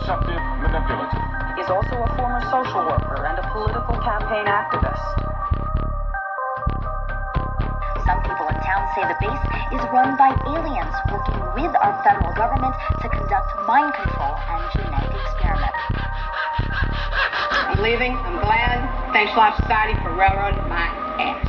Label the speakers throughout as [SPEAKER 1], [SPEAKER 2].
[SPEAKER 1] deceptive, manipulative.
[SPEAKER 2] He's also a former social worker and a political campaign activist.
[SPEAKER 3] Some people in town say the base is run by aliens working with our federal government to conduct mind control and genetic experiments.
[SPEAKER 4] I'm leaving. I'm glad. Thanks a lot, society, for railroading my ass.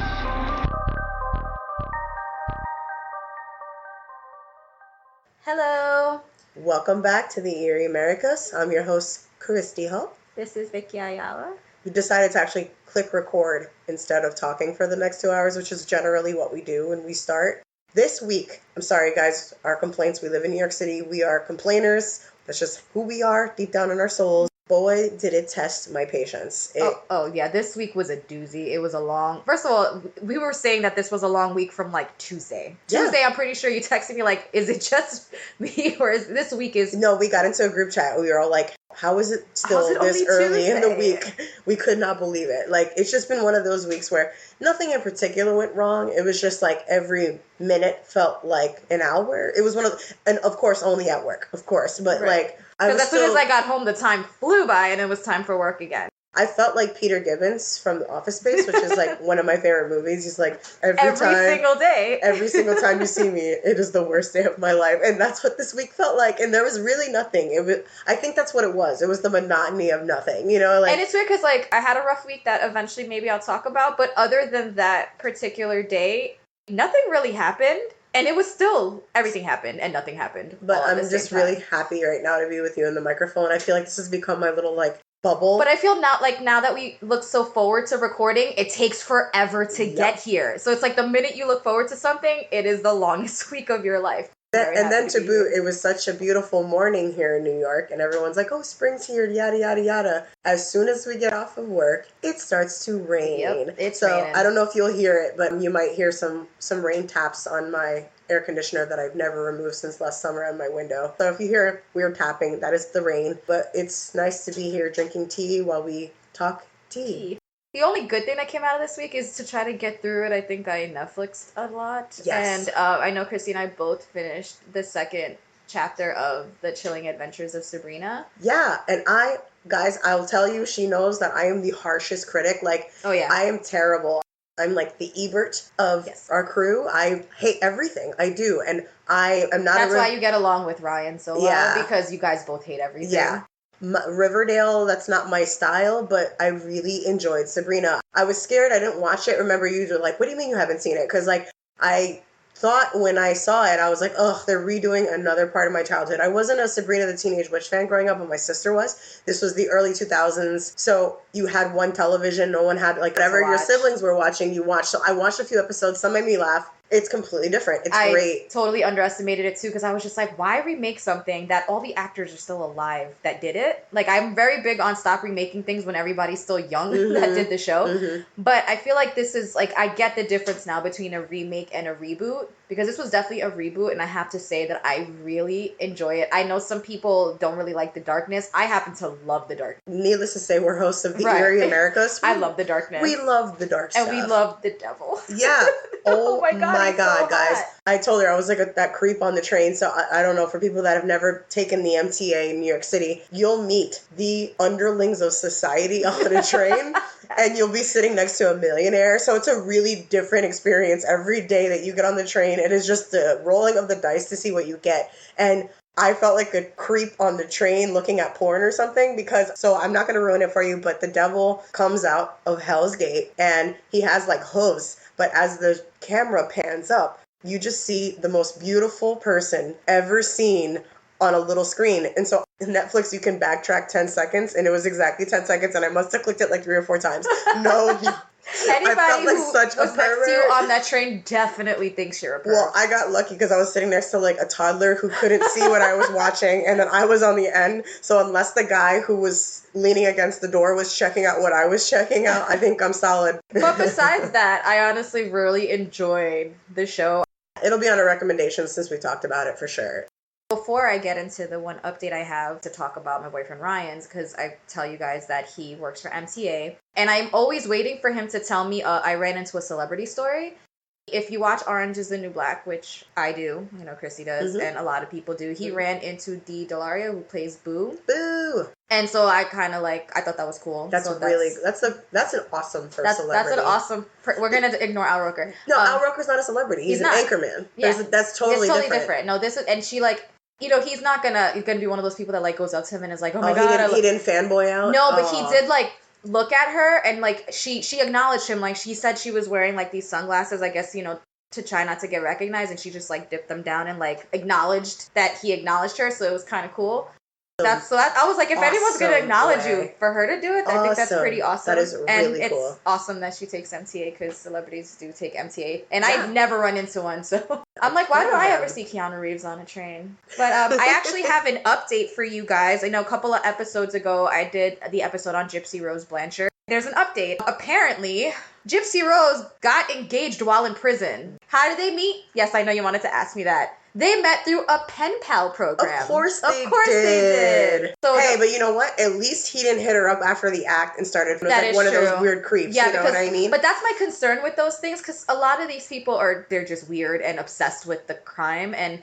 [SPEAKER 5] Hello.
[SPEAKER 6] Welcome back to the Eerie Americas. I'm your host, Kristi Hull.
[SPEAKER 5] This is Vicky Ayala.
[SPEAKER 6] We decided to actually click record instead of talking for the next 2 hours, which is generally what we do when we start. This week, I'm sorry guys, our complaints, we live in New York City. We are complainers. That's just who we are deep down in our souls. Boy, did it test my patience.
[SPEAKER 5] Yeah, this week was a doozy. It was a long... First of all, we were saying that this was a long week from, like, Tuesday.
[SPEAKER 6] Yeah.
[SPEAKER 5] Tuesday, I'm pretty sure you texted me, like, is it just me, or is this week is...
[SPEAKER 6] No, we got into a group chat. We were all like, how is it still this early in the week? We could not believe it. Like, it's just been one of those weeks where nothing in particular went wrong. It was just, like, every minute felt like an hour. It was one of... And, of course, only at work, of course. But,
[SPEAKER 5] right.
[SPEAKER 6] like...
[SPEAKER 5] Because as soon as I got home, the time flew by and it was time for work again.
[SPEAKER 6] I felt like Peter Gibbons from The Office Space, which is like one of my favorite movies. He's like, every single time you see me, it is the worst day of my life. And that's what this week felt like. And there was really nothing. I think that's what it was. It was the monotony of nothing, you know? Like,
[SPEAKER 5] and it's weird because, like, I had a rough week that eventually maybe I'll talk about. But other than that particular day, nothing really happened. And it was still, everything happened and nothing happened.
[SPEAKER 6] But I'm just really happy right now to be with you in the microphone. I feel like this has become my little, like, bubble.
[SPEAKER 5] But I feel now that we look so forward to recording, it takes forever to get here. So it's like the minute you look forward to something, it is the longest week of your life.
[SPEAKER 6] And then to boot, it was such a beautiful morning here in New York, and everyone's like, oh, spring's here, yada, yada, yada. As soon as we get off of work, it starts to rain.
[SPEAKER 5] Yep, it's
[SPEAKER 6] so
[SPEAKER 5] raining.
[SPEAKER 6] I don't know if you'll hear it, but you might hear some rain taps on my air conditioner that I've never removed since last summer on my window. So if you hear weird tapping, that is the rain. But it's nice to be here drinking tea while we talk tea.
[SPEAKER 5] The only good thing that came out of this week is to try to get through it. I think I Netflixed a lot.
[SPEAKER 6] Yes.
[SPEAKER 5] And I know Kristi and I both finished the second chapter of The Chilling Adventures of Sabrina.
[SPEAKER 6] Yeah, and I'll tell you, she knows that I am the harshest critic. Like,
[SPEAKER 5] oh yeah,
[SPEAKER 6] I am terrible. I'm like the Ebert of our crew. I hate everything. I do. And I am not...
[SPEAKER 5] That's why you get along with Ryan so well, because you guys both hate everything.
[SPEAKER 6] Yeah. Riverdale, that's not my style, but I really enjoyed Sabrina. I was scared I didn't watch it. Remember, you were like, what do you mean you haven't seen it? Because, like, I thought when I saw it, I was like, ugh, they're redoing another part of my childhood. I wasn't a Sabrina the Teenage Witch fan growing up, but my sister was. This was the early 2000s, so you had one television. No one had, like, whatever your siblings were watching, you watched. So I watched a few episodes. Some made me laugh. It's completely different. It's great.
[SPEAKER 5] I totally underestimated it too, because I was just like, why remake something that all the actors are still alive that did it? Like, I'm very big on stop remaking things when everybody's still young that did the show. But I feel like this is, like, I get the difference now between a remake and a reboot, because this was definitely a reboot, and I have to say that I really enjoy it. I know some people don't really like the darkness. I happen to love the darkness.
[SPEAKER 6] Needless to say, we're hosts of the Eerie Americas.
[SPEAKER 5] I love the darkness.
[SPEAKER 6] We love the dark stuff.
[SPEAKER 5] And we love the devil.
[SPEAKER 6] Yeah. Oh my God,
[SPEAKER 5] so
[SPEAKER 6] guys.
[SPEAKER 5] hot.
[SPEAKER 6] I told her I was like that creep on the train. So I don't know, for people that have never taken the MTA in New York City, you'll meet the underlings of society on a train and you'll be sitting next to a millionaire. So it's a really different experience every day that you get on the train. It is just the rolling of the dice to see what you get. And I felt like a creep on the train looking at porn or something, because, so I'm not going to ruin it for you, but the devil comes out of Hell's Gate and he has like hooves. But as the camera pans up, you just see the most beautiful person ever seen on a little screen. And so in Netflix, you can backtrack 10 seconds, and it was exactly 10 seconds, and I must have clicked it like 3 or 4 times. No,
[SPEAKER 5] anybody who was next to you on that train definitely thinks you're a pervert.
[SPEAKER 6] Well, I got lucky because I was sitting next to like a toddler who couldn't see what I was watching, and then I was on the end. So unless the guy who was leaning against the door was checking out what I was checking out, I think I'm solid.
[SPEAKER 5] But besides that, I honestly really enjoyed the show.
[SPEAKER 6] It'll be on a recommendation since we talked about it for sure.
[SPEAKER 5] Before I get into the one update I have to talk about my boyfriend Ryan's, because I tell you guys that he works for MTA, and I'm always waiting for him to tell me I ran into a celebrity story. If you watch Orange is the New Black, which I do, you know, Kristi does, and a lot of people do, he ran into Dee Delaria, who plays Boo.
[SPEAKER 6] Boo!
[SPEAKER 5] And so I kind of I thought that was cool.
[SPEAKER 6] That's
[SPEAKER 5] so
[SPEAKER 6] that's an awesome first celebrity.
[SPEAKER 5] That's an awesome, we're going to ignore Al Roker.
[SPEAKER 6] No, Al Roker's not a celebrity. He's an
[SPEAKER 5] not.
[SPEAKER 6] anchorman.
[SPEAKER 5] Yeah.
[SPEAKER 6] That's totally
[SPEAKER 5] different. No, this is, and she you know, he's gonna be one of those people that goes up to him and is like, oh my God.
[SPEAKER 6] He didn't fanboy out?
[SPEAKER 5] No, but he did look at her and she acknowledged him. She said she was wearing these sunglasses, I guess, you know, to try not to get recognized, and she just dipped them down and acknowledged that he acknowledged her, so it was kind of cool. I was like, if anyone's gonna acknowledge you, for her to do it, I think that's pretty awesome.
[SPEAKER 6] That is really cool.
[SPEAKER 5] It's awesome that she takes MTA, because celebrities do take MTA, and I've never run into one, so I'm like, why don't I ever see Keanu Reeves on a train? But I actually have an update for you guys. I know a couple of episodes ago I did the episode on Gypsy Rose Blanchard. There's an update. Apparently, Gypsy Rose got engaged while in prison. How did they meet? Yes, I know you wanted to ask me that. They met through a pen pal program.
[SPEAKER 6] Of course they did.
[SPEAKER 5] So
[SPEAKER 6] but you know what? At least he didn't hit her up after the act and started one of those weird creeps. Yeah, you know what I mean?
[SPEAKER 5] But that's my concern with those things, because a lot of these people they're just weird and obsessed with the crime. And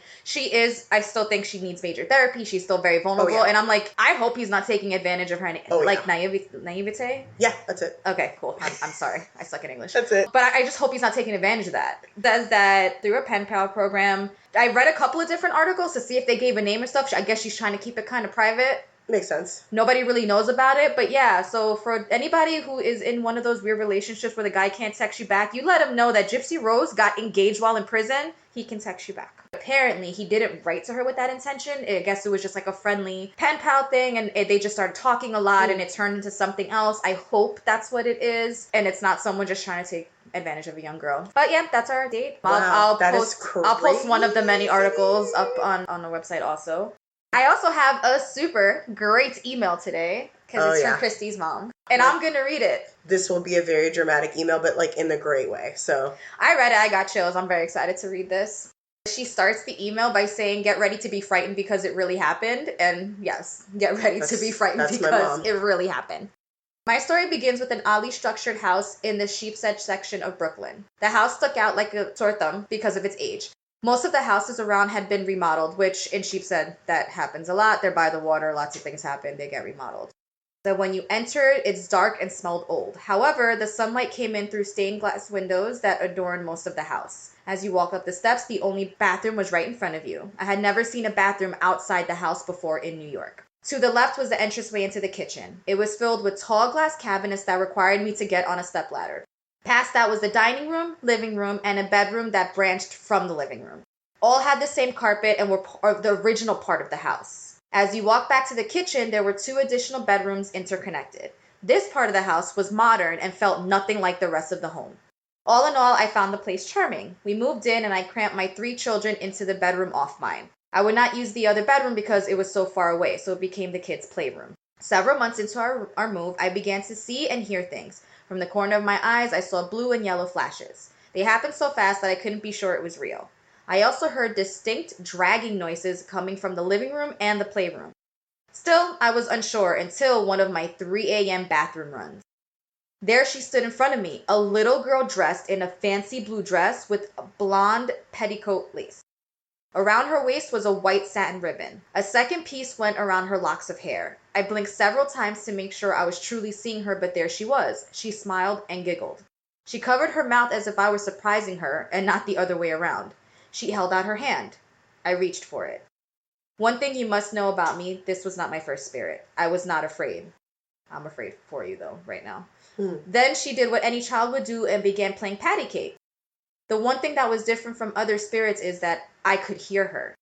[SPEAKER 5] I still think she needs major therapy. She's still very vulnerable. And I'm like, I hope he's not taking advantage of her naivete.
[SPEAKER 6] Yeah, that's it.
[SPEAKER 5] Okay, cool. I'm sorry. I suck at English.
[SPEAKER 6] That's it.
[SPEAKER 5] But I just hope he's not taking advantage of that. Does that through a pen pal program. I read a couple of different articles to see if they gave a name and stuff. I guess she's trying to keep it kind of private.
[SPEAKER 6] Makes sense.
[SPEAKER 5] Nobody really knows about it. But yeah, so for anybody who is in one of those weird relationships where the guy can't text you back, you let him know that Gypsy Rose got engaged while in prison. He can text you back. Apparently, he didn't write to her with that intention. I guess it was just a friendly pen pal thing, and they just started talking a lot, and it turned into something else. I hope that's what it is, and it's not someone just trying to take advantage of a young girl. But yeah, that's our date.
[SPEAKER 6] Wow,
[SPEAKER 5] I'll post one of the many articles up on the website also. I also have a super great email today, because it's from Kristi's mom, and I'm gonna read it.
[SPEAKER 6] This will be a very dramatic email, but in a great way. So
[SPEAKER 5] I read it. I got chills. I'm very excited to read this. She starts the email by saying, get ready to be frightened because it really happened. And yes, get ready to be frightened because it really happened. My story begins with an oddly structured house in the Sheep's-Edge section of Brooklyn. The house stuck out like a sore thumb because of its age. Most of the houses around had been remodeled, which in Sheep's-Edge, that happens a lot. They're by the water. Lots of things happen. They get remodeled. So when you entered, it's dark and smelled old. However, the sunlight came in through stained glass windows that adorned most of the house. As you walk up the steps, the only bathroom was right in front of you. I had never seen a bathroom outside the house before in New York. To the left was the entranceway into the kitchen. It was filled with tall glass cabinets that required me to get on a stepladder. Past that was the dining room, living room, and a bedroom that branched from the living room. All had the same carpet and were the original part of the house. As you walk back to the kitchen, there were 2 additional bedrooms interconnected. This part of the house was modern and felt nothing like the rest of the home. All in all, I found the place charming. We moved in and I cramped my 3 children into the bedroom off mine. I would not use the other bedroom because it was so far away, so it became the kids' playroom. Several months into our move, I began to see and hear things. From the corner of my eyes, I saw blue and yellow flashes. They happened so fast that I couldn't be sure it was real. I also heard distinct dragging noises coming from the living room and the playroom. Still, I was unsure until one of my 3 a.m. bathroom runs. There she stood in front of me, a little girl dressed in a fancy blue dress with blonde petticoat lace. Around her waist was a white satin ribbon. A second piece went around her locks of hair. I blinked several times to make sure I was truly seeing her, but there she was. She smiled and giggled. She covered her mouth as if I were surprising her, and not the other way around. She held out her hand. I reached for it. One thing you must know about me, this was not my first spirit. I was not afraid. I'm afraid for you, though, right now. Then she did what any child would do and began playing patty cake. The one thing that was different from other spirits is that I could hear her.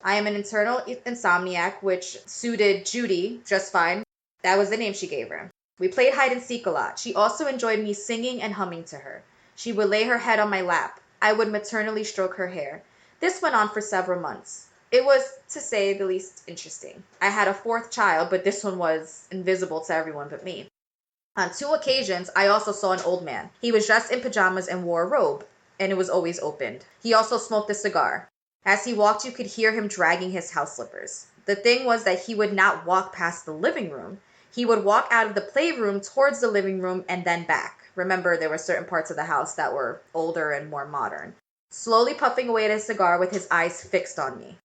[SPEAKER 5] I am an internal insomniac, which suited Judy just fine. That was the name she gave her. We played hide and seek a lot. She also enjoyed me singing and humming to her. She would lay her head on my lap. I would maternally stroke her hair. This went on for several months. It was, to say the least, interesting. I had a 4th child, but this one was invisible to everyone but me. On 2 occasions, I also saw an old man. He was dressed in pajamas and wore a robe, and it was always opened. He also smoked a cigar. As he walked, you could hear him dragging his house slippers. The thing was that he would not walk past the living room. He would walk out of the playroom towards the living room and then back. Remember, there were certain parts of the house that were older and more modern. Slowly puffing away at his cigar with his eyes fixed on me.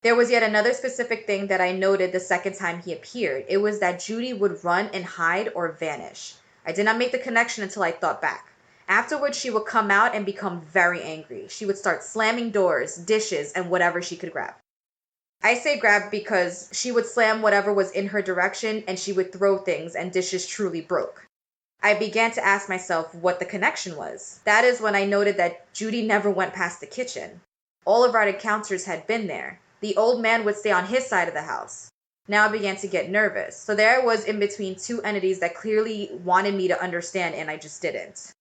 [SPEAKER 5] There was yet another specific thing that I noted the second time he appeared. It was that Judy would run and hide or vanish. I did not make the connection until I thought back. Afterwards, she would come out and become very angry. She would start slamming doors, dishes, and whatever she could grab. I say grab because she would slam whatever was in her direction and she would throw things and dishes truly broke. I began to ask myself what the connection was. That is when I noted that Judy never went past the kitchen. All of our encounters had been there. The old man would stay on his side of the house. Now I began to get nervous. So there I was in between two entities that clearly wanted me to understand and I just didn't.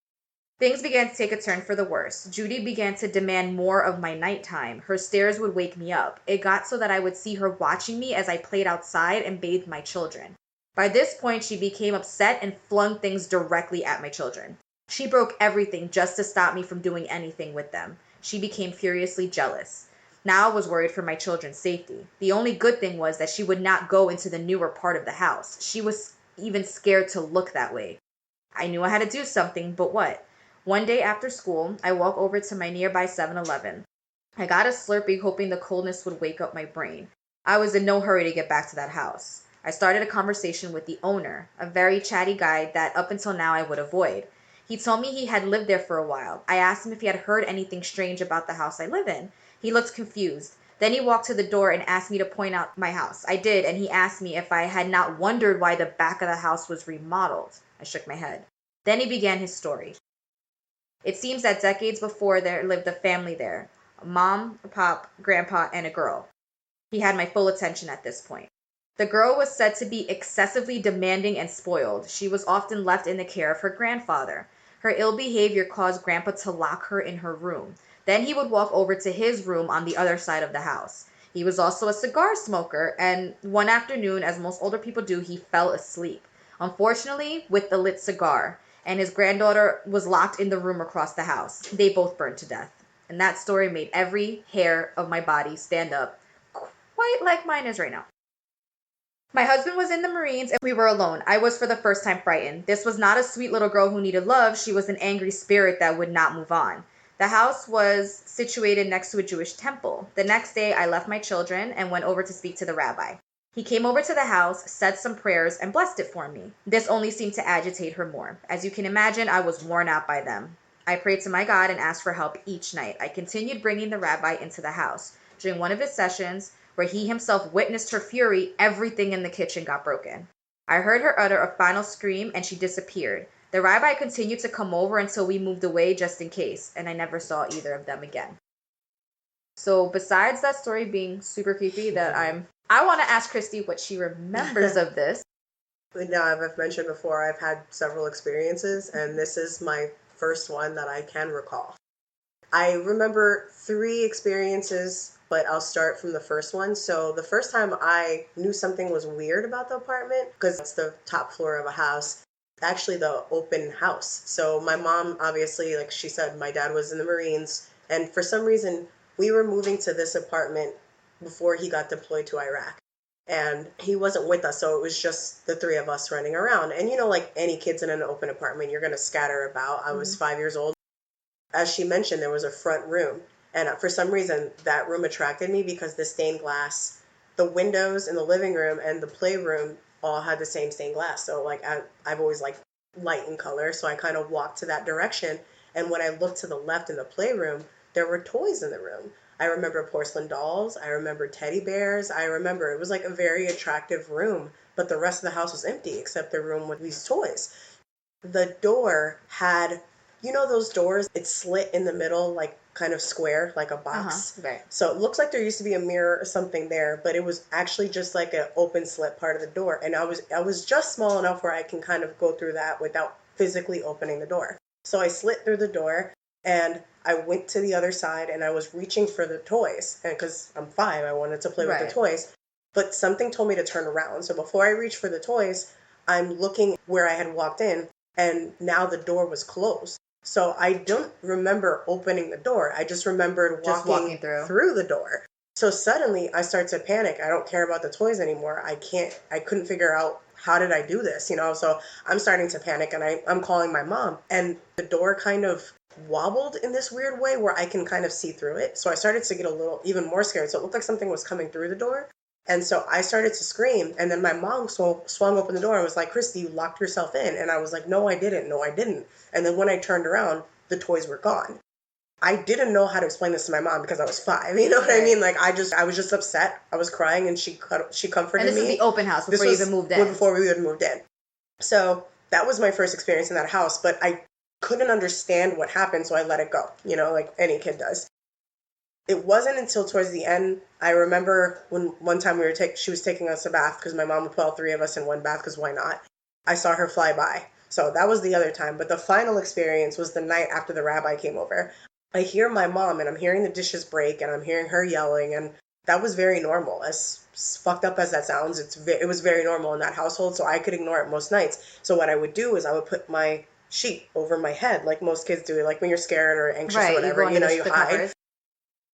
[SPEAKER 5] Things began to take a turn for the worse. Judy began to demand more of my nighttime. Her stares would wake me up. It got so that I would see her watching me as I played outside and bathed my children. By this point, she became upset and flung things directly at my children. She broke everything just to stop me from doing anything with them. She became furiously jealous. Now I was worried for my children's safety. The only good thing was that she would not go into the newer part of the house. She was even scared to look that way. I knew I had to do something, but what? One day after school, I walked over to my nearby 7-Eleven. I got a Slurpee hoping the coldness would wake up my brain. I was in no hurry to get back to that house. I started a conversation with the owner, a very chatty guy that up until now I would avoid. He told me he had lived there for a while. I asked him if he had heard anything strange about the house I live in. He looked confused. Then he walked to the door and asked me to point out my house. I did, and he asked me if I had not wondered why the back of the house was remodeled. I shook my head. Then he began his story. It seems that decades before there lived a family there. A mom, a pop, grandpa, and a girl. He had my full attention at this point. The girl was said to be excessively demanding and spoiled. She was often left in the care of her grandfather. Her ill behavior caused Grandpa to lock her in her room. Then he would walk over to his room on the other side of the house. He was also a cigar smoker, and one afternoon, as most older people do, he fell asleep. Unfortunately, with the lit cigar, and his granddaughter was locked in the room across the house. They both burned to death. And that story made every hair of my body stand up, quite like mine is right now. My husband was in the Marines and we were alone. I was for the first time frightened. This was not a sweet little girl who needed love. She was an angry spirit that would not move on. The house was situated next to a Jewish temple. The next day, I left my children and went over to speak to the rabbi. He came over to the house, said some prayers, and blessed it for me. This only seemed to agitate her more. As you can imagine, I was worn out by them. I prayed to my God and asked for help each night. I continued bringing the rabbi into the house. During one of his sessions, where he himself witnessed her fury, everything in the kitchen got broken. I heard her utter a final scream and she disappeared. The rabbi continued to come over until we moved away just in case, and I never saw either of them again. So besides that story being super creepy I want to ask Kristi what she remembers of this.
[SPEAKER 6] Now, as I've mentioned before, I've had several experiences, and this is my first one that I can recall. I remember 3 experiences, but I'll start from the first one. So the first time I knew something was weird about the apartment, because it's the top floor of a house, actually the open house. So my mom, obviously, like she said, my dad was in the Marines, and for some reason, we were moving to this apartment before he got deployed to Iraq. And he wasn't with us, so it was just the 3 of us running around. And like any kids in an open apartment, you're going to scatter about. I was 5 years old. As she mentioned, there was a front room. And for some reason, that room attracted me because the stained glass, the windows in the living room and the playroom all had the same stained glass. So I've always liked light in color, so I kind of walked to that direction. And when I looked to the left in the playroom, there were toys in the room. I remember porcelain dolls. I remember teddy bears. I remember it was like a very attractive room, but the rest of the house was empty except the room with these toys. The door had, those doors, it's slit in the middle, like kind of square, like a box.
[SPEAKER 5] Right.
[SPEAKER 6] So it looks like there used to be a mirror or something there, but it was actually just like an open slit part of the door. And I was just small enough where I can kind of go through that without physically opening the door. So I slit through the door and I went to the other side and I was reaching for the toys. And because I'm 5, I wanted to play with the toys. But something told me to turn around. So before I reached for the toys, I'm looking where I had walked in and now the door was closed. So I don't remember opening the door. I just remembered walking through the door. So suddenly I start to panic. I don't care about the toys anymore. I couldn't figure out how did I do this? So I'm starting to panic, and I'm calling my mom, and the door kind of wobbled in this weird way where I can kind of see through it. So I started to get a little even more scared. So it looked like something was coming through the door. And so I started to scream, and then my mom swung open the door and was like, Kristi, you locked yourself in. And I was like, no, I didn't. No, I didn't. And then when I turned around, the toys were gone. I didn't know how to explain this to my mom because I was 5. You know what I mean? Like, I was just upset. I was crying, and she comforted me.
[SPEAKER 5] And this is the open house before you even moved in.
[SPEAKER 6] Before we even moved in. So that was my first experience in that house, but I couldn't understand what happened, so I let it go, like any kid does. It wasn't until towards the end, I remember when one time she was taking us a bath because my mom would put all 3 of us in one bath because why not? I saw her fly by. So that was the other time. But the final experience was the night after the rabbi came over. I hear my mom, and I'm hearing the dishes break, and I'm hearing her yelling, and that was very normal. As fucked up as that sounds, it was very normal in that household, so I could ignore it most nights. So what I would do is I would put my sheet over my head like most kids do, like when you're scared or anxious or whatever, you hide. Covers.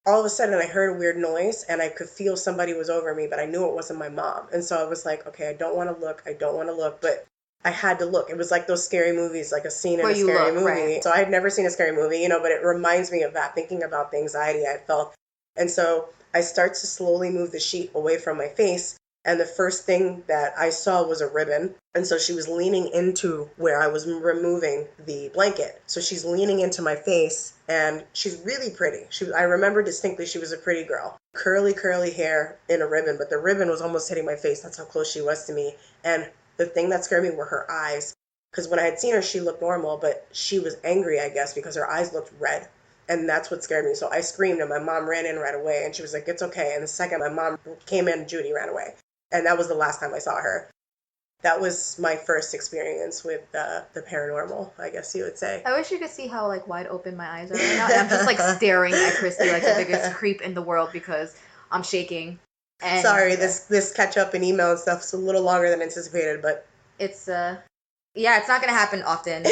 [SPEAKER 6] All of a sudden I heard a weird noise, and I could feel somebody was over me, but I knew it wasn't my mom. And so I was like, okay, I don't want to look, but I had to look. It was like those scary movies, like a scene in a scary movie. Right. So I had never seen a scary movie, but it reminds me of that, thinking about the anxiety I felt. And so I start to slowly move the sheet away from my face, and the first thing that I saw was a ribbon. And so she was leaning into where I was removing the blanket. So she's leaning into my face, and she's really pretty. I remember distinctly she was a pretty girl. Curly hair in a ribbon, but the ribbon was almost hitting my face. That's how close she was to me. And the thing that scared me were her eyes. Because when I had seen her, she looked normal, but she was angry, I guess, because her eyes looked red. And that's what scared me. So I screamed, and my mom ran in right away, and she was like, it's okay. And the second my mom came in, Judy ran away. And that was the last time I saw her. That was my first experience with the paranormal, I guess you would say.
[SPEAKER 5] I wish you could see how wide open my eyes are right now. And I'm just staring at Kristi like the biggest creep in the world because I'm shaking. And,
[SPEAKER 6] sorry, this catch up and email and stuff is a little longer than anticipated, but
[SPEAKER 5] it's it's not gonna happen often.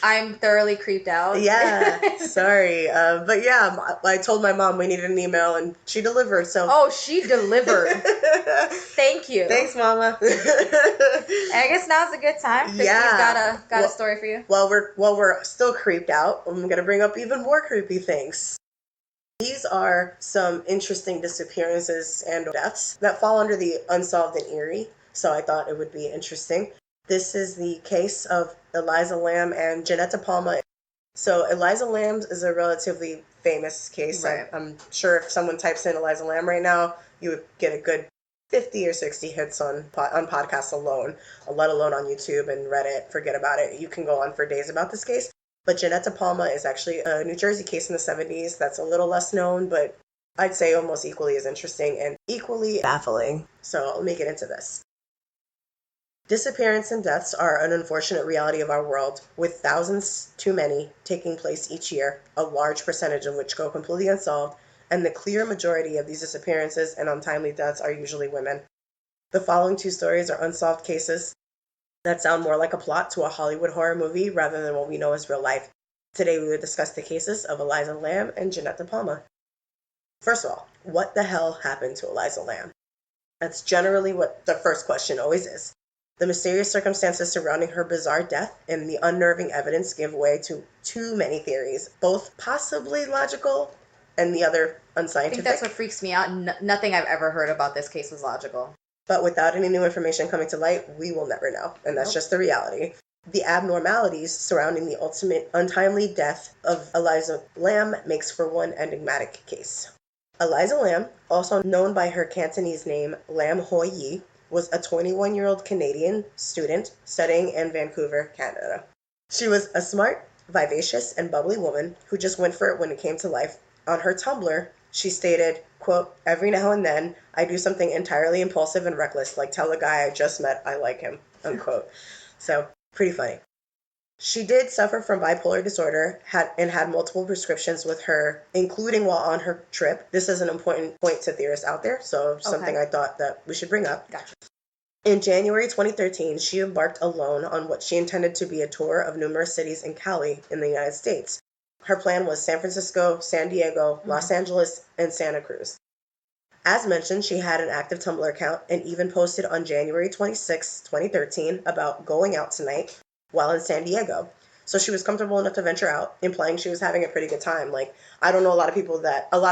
[SPEAKER 5] I'm thoroughly creeped out.
[SPEAKER 6] Yeah, sorry, but yeah, I told my mom we needed an email, and she delivered. So
[SPEAKER 5] she delivered. Thank you.
[SPEAKER 6] Thanks, Mama.
[SPEAKER 5] I guess now's a good time. Kristi's got a story for you.
[SPEAKER 6] While we're still creeped out, I'm gonna bring up even more creepy things. These are some interesting disappearances and deaths that fall under the unsolved and eerie. So I thought it would be interesting. This is the case of Eliza Lamb and Janetta Palma. So Eliza Lamb is a relatively famous case. Right. I'm sure if someone types in Eliza Lamb right now, you would get a good 50 or 60 hits on podcasts alone, let alone on YouTube and Reddit. Forget about it. You can go on for days about this case. But Janetta Palma is actually a New Jersey case in the 70s that's a little less known, but I'd say almost equally as interesting and equally baffling. So let me get into this. Disappearance and deaths are an unfortunate reality of our world, with thousands too many taking place each year, a large percentage of which go completely unsolved, and the clear majority of these disappearances and untimely deaths are usually women. The following 2 stories are unsolved cases that sound more like a plot to a Hollywood horror movie rather than what we know as real life. Today we will discuss the cases of Eliza Lamb and Janetta Palma. First of all, what the hell happened to Eliza Lamb? That's generally what the first question always is. The mysterious circumstances surrounding her bizarre death and the unnerving evidence give way to too many theories, both possibly logical and the other unscientific.
[SPEAKER 5] I think that's what freaks me out. Nothing I've ever heard about this case was logical.
[SPEAKER 6] But without any new information coming to light, we will never know. And that's just the reality. The abnormalities surrounding the ultimate untimely death of Eliza Lamb makes for one enigmatic case. Eliza Lamb, also known by her Cantonese name Lam Hoi Yi, was a 21-year-old Canadian student studying in Vancouver, Canada. She was a smart, vivacious, and bubbly woman who just went for it when it came to life. On her Tumblr, she stated, quote, "Every now and then, I do something entirely impulsive and reckless, like tell a guy I just met I like him," unquote. So, pretty funny. She did suffer from bipolar disorder and had multiple prescriptions with her, including while on her trip. This is an important point to theorists out there, so something I thought that we should bring up.
[SPEAKER 5] Gotcha.
[SPEAKER 6] In January 2013, she embarked alone on what she intended to be a tour of numerous cities in Cali in the United States. Her plan was San Francisco, San Diego, Los Angeles, and Santa Cruz. As mentioned, she had an active Tumblr account and even posted on January 26, 2013 about going out tonight while in San Diego. So she was comfortable enough to venture out, implying she was having a pretty good time. Like, I don't know a lot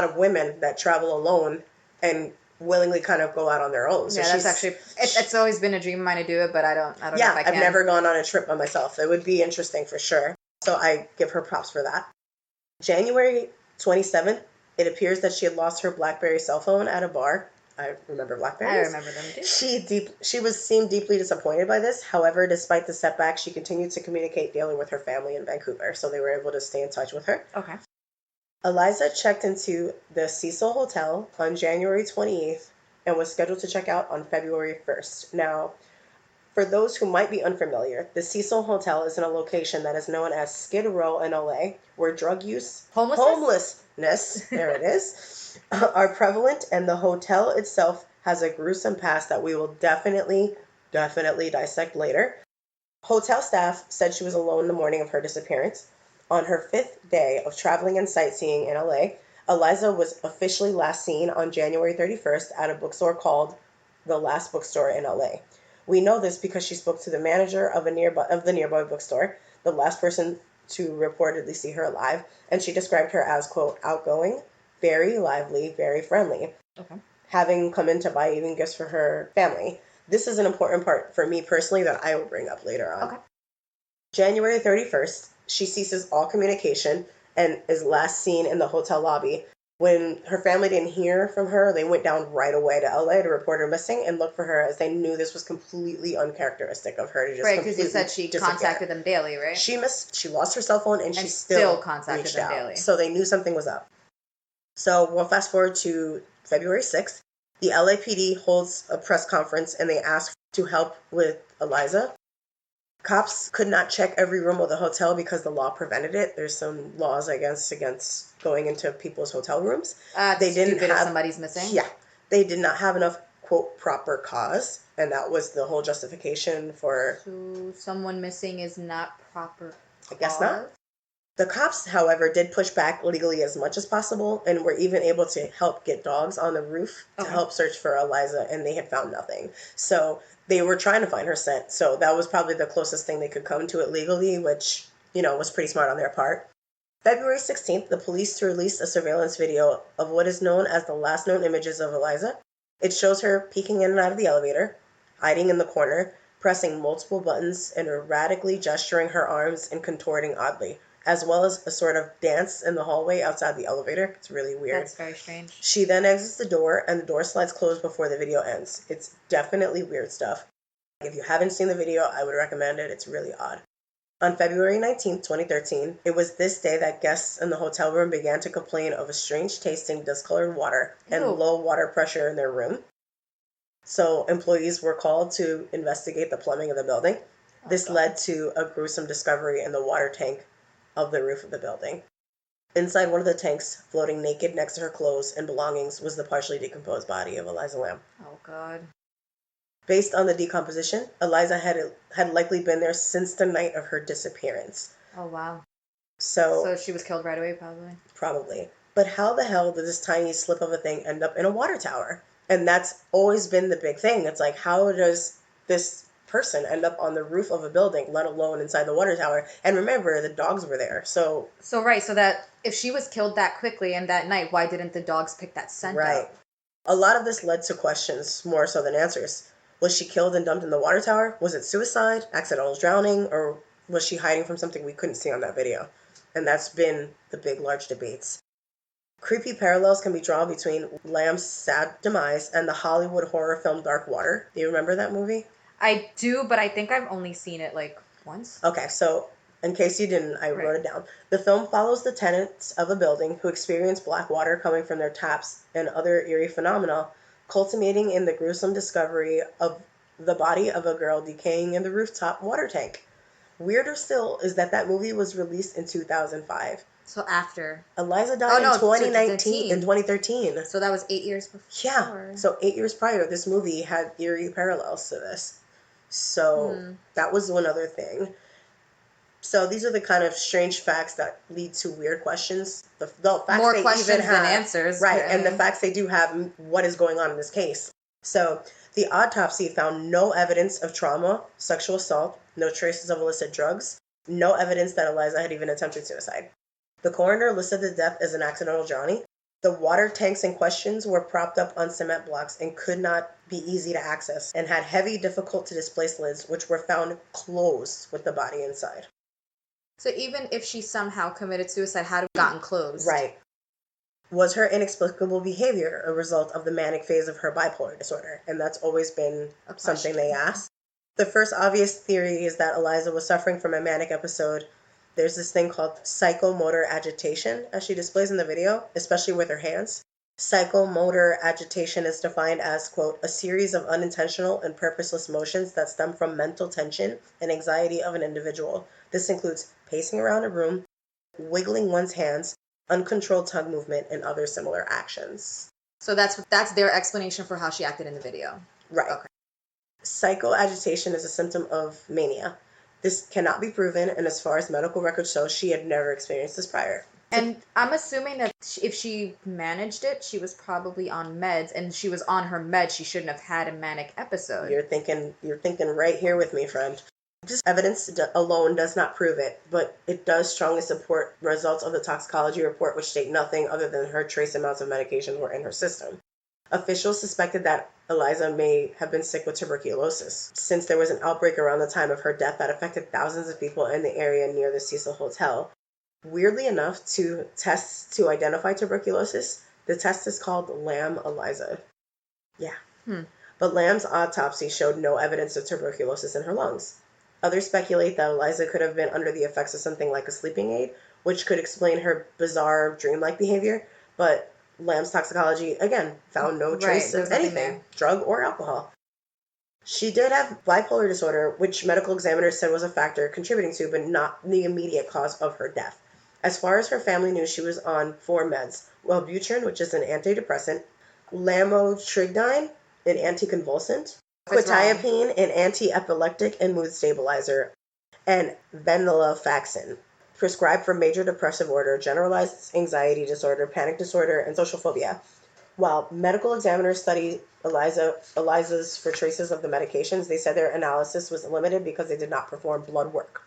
[SPEAKER 6] of women that travel alone and willingly kind of go out on their own. So
[SPEAKER 5] yeah, that's actually, it's always been a dream of mine to do it, but I don't know if I can.
[SPEAKER 6] I've never gone on a trip by myself. It would be interesting for sure. So I give her props for that. January 27th, it appears that she had lost her BlackBerry cell phone at a bar. I remember BlackBerries.
[SPEAKER 5] I remember them too.
[SPEAKER 6] She seemed deeply disappointed by this. However, despite the setback, she continued to communicate daily with her family in Vancouver, so they were able to stay in touch with her.
[SPEAKER 5] Okay.
[SPEAKER 6] Eliza checked into the Cecil Hotel on January 28th and was scheduled to check out on February 1st. Now, for those who might be unfamiliar, the Cecil Hotel is in a location that is known as Skid Row in LA, where drug use, homelessness, there it is, are prevalent, and the hotel itself has a gruesome past that we will definitely dissect later. Hotel staff said she was alone the morning of her disappearance. On her 5th day of traveling and sightseeing in LA, Eliza was officially last seen on January 31st at a bookstore called The Last Bookstore in LA. We know this because she spoke to the manager of the nearby bookstore, the last person to reportedly see her alive, and she described her as, quote, outgoing, very lively, very friendly, having come in to buy even gifts for her family. This is an important part for me personally that I will bring up later on. January 31st, she ceases all communication and is last seen in the hotel lobby. When her family didn't hear from her, they went down right away to LA to report her missing and look for her, as they knew this was completely uncharacteristic of her to just
[SPEAKER 5] right, because you said she contacted them daily, right?
[SPEAKER 6] She lost her cell phone and she still
[SPEAKER 5] contacted them daily.
[SPEAKER 6] So they knew something was up. So we'll fast forward to February 6th. The LAPD holds a press conference and they ask to help with Eliza. Cops could not check every room of the hotel because the law prevented it. There's some laws, I guess, against going into people's hotel rooms.
[SPEAKER 5] They didn't have, if somebody's missing?
[SPEAKER 6] Yeah. They did not have enough, quote, proper cause. And that was the whole justification for...
[SPEAKER 5] So someone missing is not proper cause?
[SPEAKER 6] I guess not. The cops, however, did push back legally as much as possible and were even able to help get dogs on the roof to help search for Eliza, and they had found nothing. So they were trying to find her scent. So that was probably the closest thing they could come to it legally, which, was pretty smart on their part. February 16th, the police released a surveillance video of what is known as the last known images of Eliza. It shows her peeking in and out of the elevator, hiding in the corner, pressing multiple buttons, and erratically gesturing her arms and contorting oddly, as well as a sort of dance in the hallway outside the elevator. It's really weird.
[SPEAKER 5] That's very strange.
[SPEAKER 6] She then exits the door, and the door slides closed before the video ends. It's definitely weird stuff. If you haven't seen the video, I would recommend it. It's really odd. On February 19th, 2013, it was this day that guests in the hotel room began to complain of a strange tasting discolored water and low water pressure in their room. So employees were called to investigate the plumbing of the building. This led to a gruesome discovery in the water tank of the roof of the building. Inside one of the tanks, floating naked next to her clothes and belongings, was the partially decomposed body of Eliza Lamb.
[SPEAKER 5] Oh, God.
[SPEAKER 6] Based on the decomposition, Eliza had likely been there since the night of her disappearance.
[SPEAKER 5] Oh, wow.
[SPEAKER 6] So
[SPEAKER 5] she was killed right away, probably?
[SPEAKER 6] Probably. But how the hell did this tiny slip of a thing end up in a water tower? And that's always been the big thing. It's like, how does this person end up on the roof of a building, let alone inside the water tower? And remember, the dogs were there. So
[SPEAKER 5] that if she was killed that quickly and that night, why didn't the dogs pick that scent up?
[SPEAKER 6] A lot of this led to questions more so than answers. Was she killed and dumped in the water tower? Was it suicide, accidental drowning, or was she hiding from something we couldn't see on that video? And that's been the big, large debates. Creepy parallels can be drawn between Lamb's sad demise and the Hollywood horror film Dark Water. Do you remember that movie?
[SPEAKER 5] I do, but I think I've only seen it once.
[SPEAKER 6] Okay, so in case you didn't, I wrote it down. The film follows the tenants of a building who experience black water coming from their taps and other eerie phenomena, culminating in the gruesome discovery of the body of a girl decaying in the rooftop water tank. Weirder still is that movie was released in 2005.
[SPEAKER 5] So after.
[SPEAKER 6] Eliza died in 2013.
[SPEAKER 5] So that was 8 years before.
[SPEAKER 6] Yeah, so 8 years prior, this movie had eerie parallels to this. So that was one other thing. So these are the kind of strange facts that lead to weird questions. The facts
[SPEAKER 5] More
[SPEAKER 6] they
[SPEAKER 5] questions
[SPEAKER 6] even have,
[SPEAKER 5] than answers.
[SPEAKER 6] right?
[SPEAKER 5] Yeah.
[SPEAKER 6] And the facts they do have, what is going on in this case. So the autopsy found no evidence of trauma, sexual assault, no traces of illicit drugs, no evidence that Eliza had even attempted suicide. The coroner listed the death as an accidental drowning. The water tanks in questions were propped up on cement blocks and could not be easy to access and had heavy, difficult to displace lids, which were found closed with the body inside.
[SPEAKER 5] So even if she somehow committed suicide, had it gotten closed?
[SPEAKER 6] Right. Was her inexplicable behavior a result of the manic phase of her bipolar disorder? And that's always been something they ask. The first obvious theory is that Eliza was suffering from a manic episode. There's this thing called psychomotor agitation, as she displays in the video, especially with her hands. Psychomotor agitation is defined as, quote, a series of unintentional and purposeless motions that stem from mental tension and anxiety of an individual. This includes pacing around a room, wiggling one's hands, uncontrolled tongue movement, and other similar actions.
[SPEAKER 5] So that's their explanation for how she acted in the video.
[SPEAKER 6] Right.
[SPEAKER 5] Okay.
[SPEAKER 6] Psychoagitation is a symptom of mania. This cannot be proven, and as far as medical records show, she had never experienced this prior.
[SPEAKER 5] And I'm assuming that if she managed it, she was probably on meds, and she was on her meds, she shouldn't have had a manic episode.
[SPEAKER 6] You're thinking right here with me, friend. Just evidence alone does not prove it, but it does strongly support results of the toxicology report, which state nothing other than her trace amounts of medications were in her system. Officials suspected that Eliza may have been sick with tuberculosis, since there was an outbreak around the time of her death that affected thousands of people in the area near the Cecil Hotel. Weirdly enough, to tests to identify tuberculosis, the test is called LaFlamme ELISA. Yeah. But Lamb's autopsy showed no evidence of tuberculosis in her lungs. Others speculate that Eliza could have been under the effects of something like a sleeping aid, which could explain her bizarre dreamlike behavior, but Lamb's toxicology, again, found no trace of anything, drug or alcohol. She did have bipolar disorder, which medical examiners said was a factor contributing to, but not the immediate cause of her death. As far as her family knew, she was on 4 meds, Wellbutrin, which is an antidepressant, lamotrigine, an anticonvulsant, quetiapine, an anti-epileptic and mood stabilizer, and venlafaxine, prescribed for major depressive order, generalized anxiety disorder, panic disorder, and social phobia. While medical examiners studied Eliza's for traces of the medications, they said their analysis was limited because they did not perform blood work.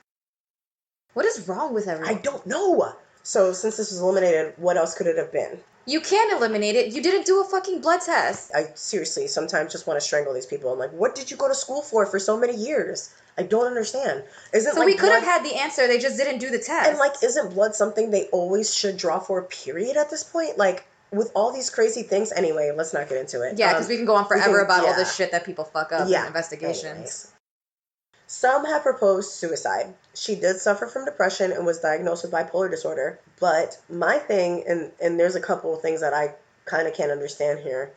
[SPEAKER 5] What is wrong with everyone?
[SPEAKER 6] I don't know. So since this was eliminated, what else could it have been?
[SPEAKER 5] You can't eliminate it. You didn't do a fucking blood test.
[SPEAKER 6] I seriously sometimes just want to strangle these people. I'm like, what did you go to school for so many years? I don't understand. Isn't
[SPEAKER 5] so
[SPEAKER 6] like
[SPEAKER 5] we could have
[SPEAKER 6] blood...
[SPEAKER 5] had the answer. They just didn't do the test.
[SPEAKER 6] And like, isn't blood something they always should draw for, period, at this point? Like, with all these crazy things. Anyway, let's not get into it.
[SPEAKER 5] Yeah, because we can go on forever about all this shit that people fuck up in investigations.
[SPEAKER 6] Anyways. Some have proposed suicide. She did suffer from depression and was diagnosed with bipolar disorder. But my thing, and there's a couple of things that I kind of can't understand here.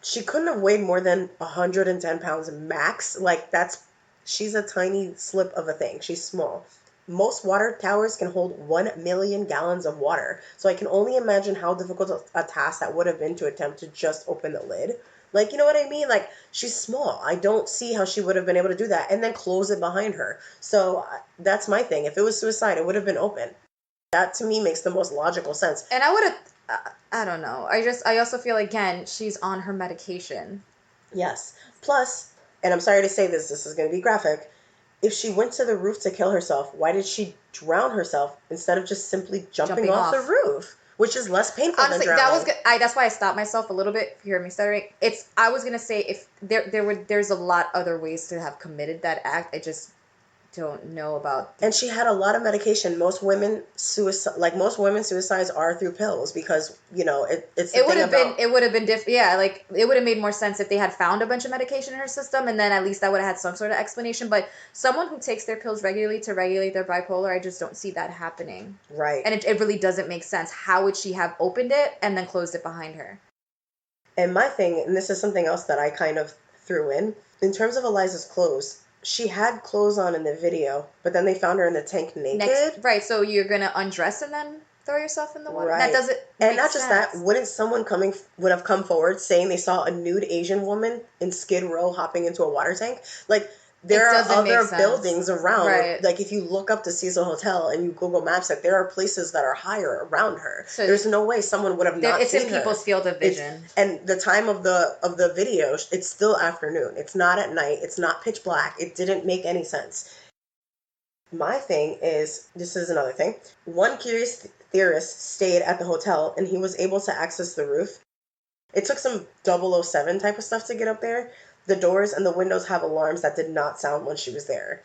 [SPEAKER 6] She couldn't have weighed more than 110 pounds max. Like, she's a tiny slip of a thing. She's small. Most water towers can hold 1 million gallons of water. So I can only imagine how difficult a task that would have been to attempt to just open the lid. Like, you know what I mean? Like, she's small. I don't see how she would have been able to do that and then close it behind her. So that's my thing. If it was suicide, it would have been open. That, to me, makes the most logical sense.
[SPEAKER 5] And I would have, I don't know. I also feel, again, she's on her medication.
[SPEAKER 6] Yes. Plus, and I'm sorry to say this is going to be graphic, if she went to the roof to kill herself, why did she drown herself instead of just simply jumping off the roof? Which is less painful than drowning.
[SPEAKER 5] That was good. That's why I stopped myself a little bit. If you heard me stuttering, I was gonna say if there's a lot other ways to have committed that act. I just don't know about.
[SPEAKER 6] And she had a lot of medication. Most women's suicides are through pills because it would have been different. Yeah, like it would have made more sense if they had found a bunch of medication in her system, and then at least that would have had some sort of explanation. But someone who takes their pills regularly to regulate their bipolar, I just don't see that happening. Right.
[SPEAKER 5] And it really doesn't make sense. How would she have opened it and then closed it behind her?
[SPEAKER 6] And my thing, and this is something else that I kind of threw in terms of Eliza's clothes. She had clothes on in the video, but then they found her in the tank naked.
[SPEAKER 5] Right, so you're going to undress and then throw yourself in the water?
[SPEAKER 6] Right.
[SPEAKER 5] That doesn't
[SPEAKER 6] And not just that, wouldn't someone would have come forward saying they saw a nude Asian woman in Skid Row hopping into a water tank? Like, there are
[SPEAKER 5] doesn't make
[SPEAKER 6] other
[SPEAKER 5] sense.
[SPEAKER 6] buildings around.
[SPEAKER 5] Right.
[SPEAKER 6] Like if you look up the Cecil Hotel and you Google Maps it, there are places that are higher around her.
[SPEAKER 5] So
[SPEAKER 6] there's no way someone would have not
[SPEAKER 5] it's
[SPEAKER 6] seen
[SPEAKER 5] in
[SPEAKER 6] her.
[SPEAKER 5] people's field of vision.
[SPEAKER 6] And the time of the video, it's still afternoon. It's not at night. It's not pitch black. It didn't make any sense. My thing is, this is another thing. One curious theorist stayed at the hotel and he was able to access the roof. It took some 007 type of stuff to get up there. The doors and the windows have alarms that did not sound when she was there.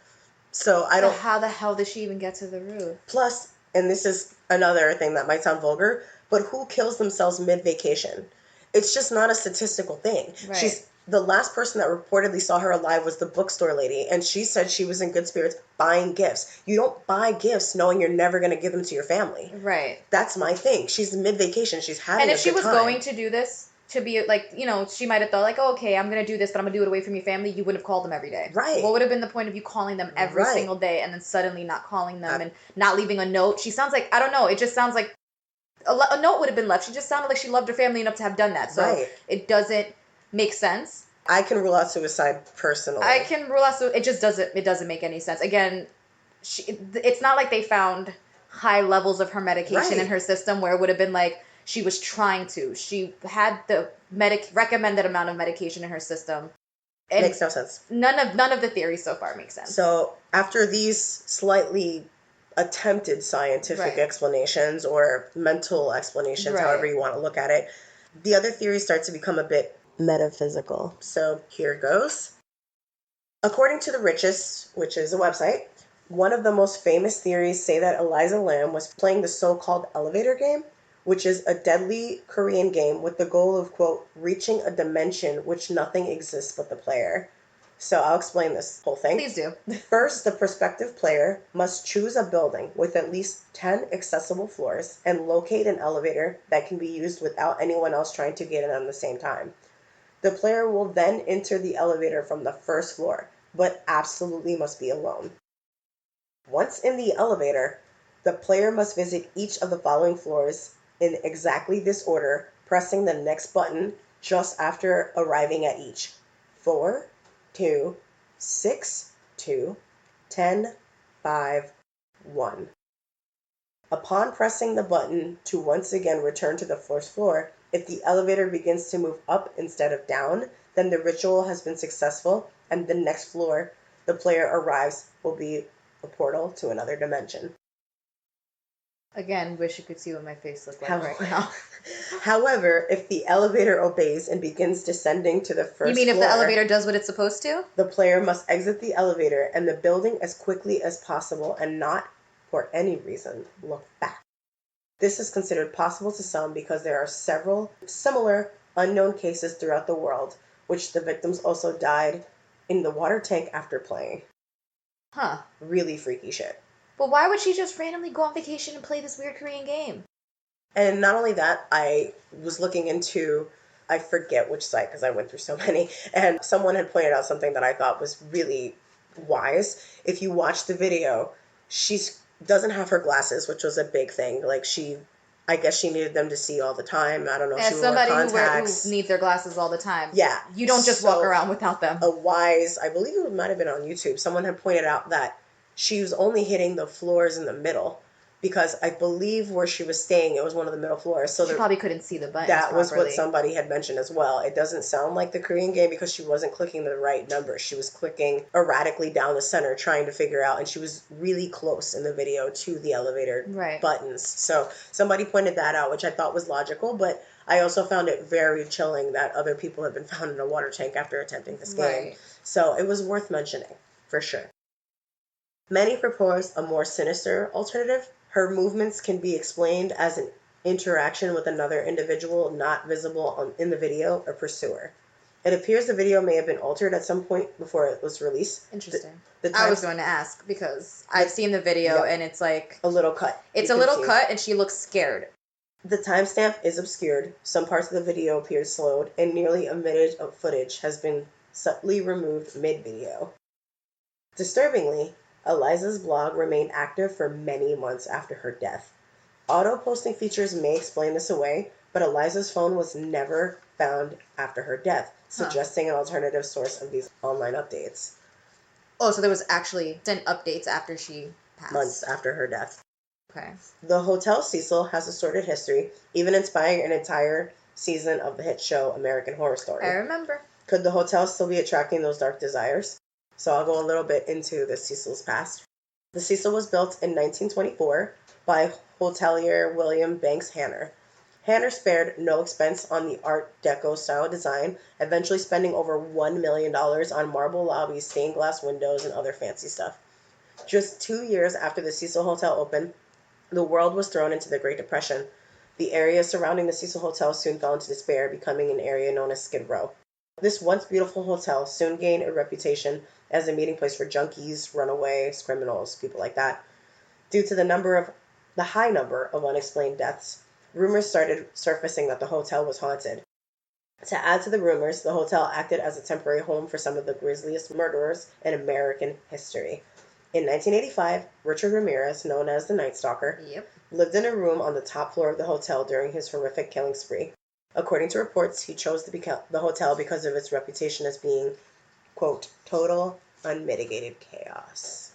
[SPEAKER 6] So I don't...
[SPEAKER 5] How the hell did she even get to the roof?
[SPEAKER 6] Plus, and this is another thing that might sound vulgar, but who kills themselves mid-vacation? It's just not a statistical thing.
[SPEAKER 5] Right.
[SPEAKER 6] The last person that reportedly saw her alive was the bookstore lady, and she said she was in good spirits buying gifts. You don't buy gifts knowing you're never going to give them to your family.
[SPEAKER 5] Right.
[SPEAKER 6] That's my thing. She's mid-vacation. She's having a good time.
[SPEAKER 5] And if she was going to do this, to be like, you know, she might have thought like, oh, okay, I'm going to do this, but I'm going to do it away from your family. You wouldn't have called them every day.
[SPEAKER 6] Right.
[SPEAKER 5] What would have been the point of you calling them every single day and then suddenly not calling them and not leaving a note? She sounds like, I don't know, it just sounds like a note would have been left. She just sounded like she loved her family enough to have done that. So it doesn't make sense.
[SPEAKER 6] I can rule out suicide personally.
[SPEAKER 5] I can rule out it just doesn't make any sense. Again, it's not like they found high levels of her medication in her system where it would have been like she was trying to. She had the recommended amount of medication in her system. And
[SPEAKER 6] makes no sense.
[SPEAKER 5] None of the theories so far make sense.
[SPEAKER 6] So after these slightly attempted scientific explanations or mental explanations, however you want to look at it, the other theories start to become a bit metaphysical. So here goes. According to The Richest, which is a website, one of the most famous theories say that Eliza Lam was playing the so-called elevator game, which is a deadly Korean game with the goal of, quote, reaching a dimension which nothing exists but the player. So I'll explain this whole thing.
[SPEAKER 5] Please do.
[SPEAKER 6] First, the prospective player must choose a building with at least 10 accessible floors and locate an elevator that can be used without anyone else trying to get in at the same time. The player will then enter the elevator from the first floor, but absolutely must be alone. Once in the elevator, the player must visit each of the following floors in exactly this order, pressing the next button just after arriving at each. 4, 2, 6, 2, 10, 5, 1. Upon pressing the button to once again return to the first floor, if the elevator begins to move up instead of down, then the ritual has been successful, and the next floor the player arrives will be a portal to another dimension.
[SPEAKER 5] Again, wish you could see what my face looks like right now.
[SPEAKER 6] However, if the elevator obeys and begins descending to the first floor... You mean
[SPEAKER 5] if the elevator does what it's supposed to?
[SPEAKER 6] The player must exit the elevator and the building as quickly as possible and not, for any reason, look back. This is considered possible to some because there are several similar unknown cases throughout the world, which the victims also died in the water tank after playing.
[SPEAKER 5] Huh.
[SPEAKER 6] Really freaky shit.
[SPEAKER 5] But why would she just randomly go on vacation and play this weird Korean game?
[SPEAKER 6] And not only that, I was looking into, I forget which site because I went through so many, and someone had pointed out something that I thought was really wise. If you watch the video, doesn't have her glasses, which was a big thing. Like I guess she needed them to see all the time. I don't know if she wore contacts.
[SPEAKER 5] Somebody who needs their glasses all the time.
[SPEAKER 6] Yeah.
[SPEAKER 5] You don't just walk around without them.
[SPEAKER 6] I believe it might have been on YouTube, someone had pointed out that she was only hitting the floors in the middle because I believe where she was staying, it was one of the middle floors. So
[SPEAKER 5] she probably couldn't see the buttons
[SPEAKER 6] That was what somebody had mentioned as well. It doesn't sound like the Korean game because she wasn't clicking the right number. She was clicking erratically down the center trying to figure out, and she was really close in the video to the elevator buttons. So somebody pointed that out, which I thought was logical, but I also found it very chilling that other people have been found in a water tank after attempting this game. So it was worth mentioning, for sure. Many propose a more sinister alternative. Her movements can be explained as an interaction with another individual not visible in the video, a pursuer. It appears the video may have been altered at some point before it was released.
[SPEAKER 5] Interesting. I was going to ask because I've seen the video and it's like...
[SPEAKER 6] a little cut.
[SPEAKER 5] It's a little cut and she looks scared.
[SPEAKER 6] The timestamp is obscured. Some parts of the video appear slowed and nearly a minute of footage has been subtly removed mid-video. Disturbingly, Eliza's blog remained active for many months after her death. Auto-posting features may explain this away, but Eliza's phone was never found after her death, suggesting an alternative source of these online updates.
[SPEAKER 5] Oh, so there was actually sent updates after she passed.
[SPEAKER 6] Months after her death.
[SPEAKER 5] Okay.
[SPEAKER 6] The Hotel Cecil has a sordid history, even inspiring an entire season of the hit show American Horror Story.
[SPEAKER 5] I remember.
[SPEAKER 6] Could the hotel still be attracting those dark desires? So I'll go a little bit into the Cecil's past. The Cecil was built in 1924 by hotelier William Banks Hanner. Hanner spared no expense on the Art Deco style design, eventually spending over $1 million on marble lobbies, stained glass windows, and other fancy stuff. Just 2 years after the Cecil Hotel opened, the world was thrown into the Great Depression. The area surrounding the Cecil Hotel soon fell into despair, becoming an area known as Skid Row. This once beautiful hotel soon gained a reputation as a meeting place for junkies, runaways, criminals, people like that. Due to the high number of unexplained deaths, rumors started surfacing that the hotel was haunted. To add to the rumors, the hotel acted as a temporary home for some of the grisliest murderers in American history. In 1985, Richard Ramirez, known as the Night Stalker, lived in a room on the top floor of the hotel during his horrific killing spree. According to reports, he chose the hotel because of its reputation as being, quote, total, unmitigated chaos.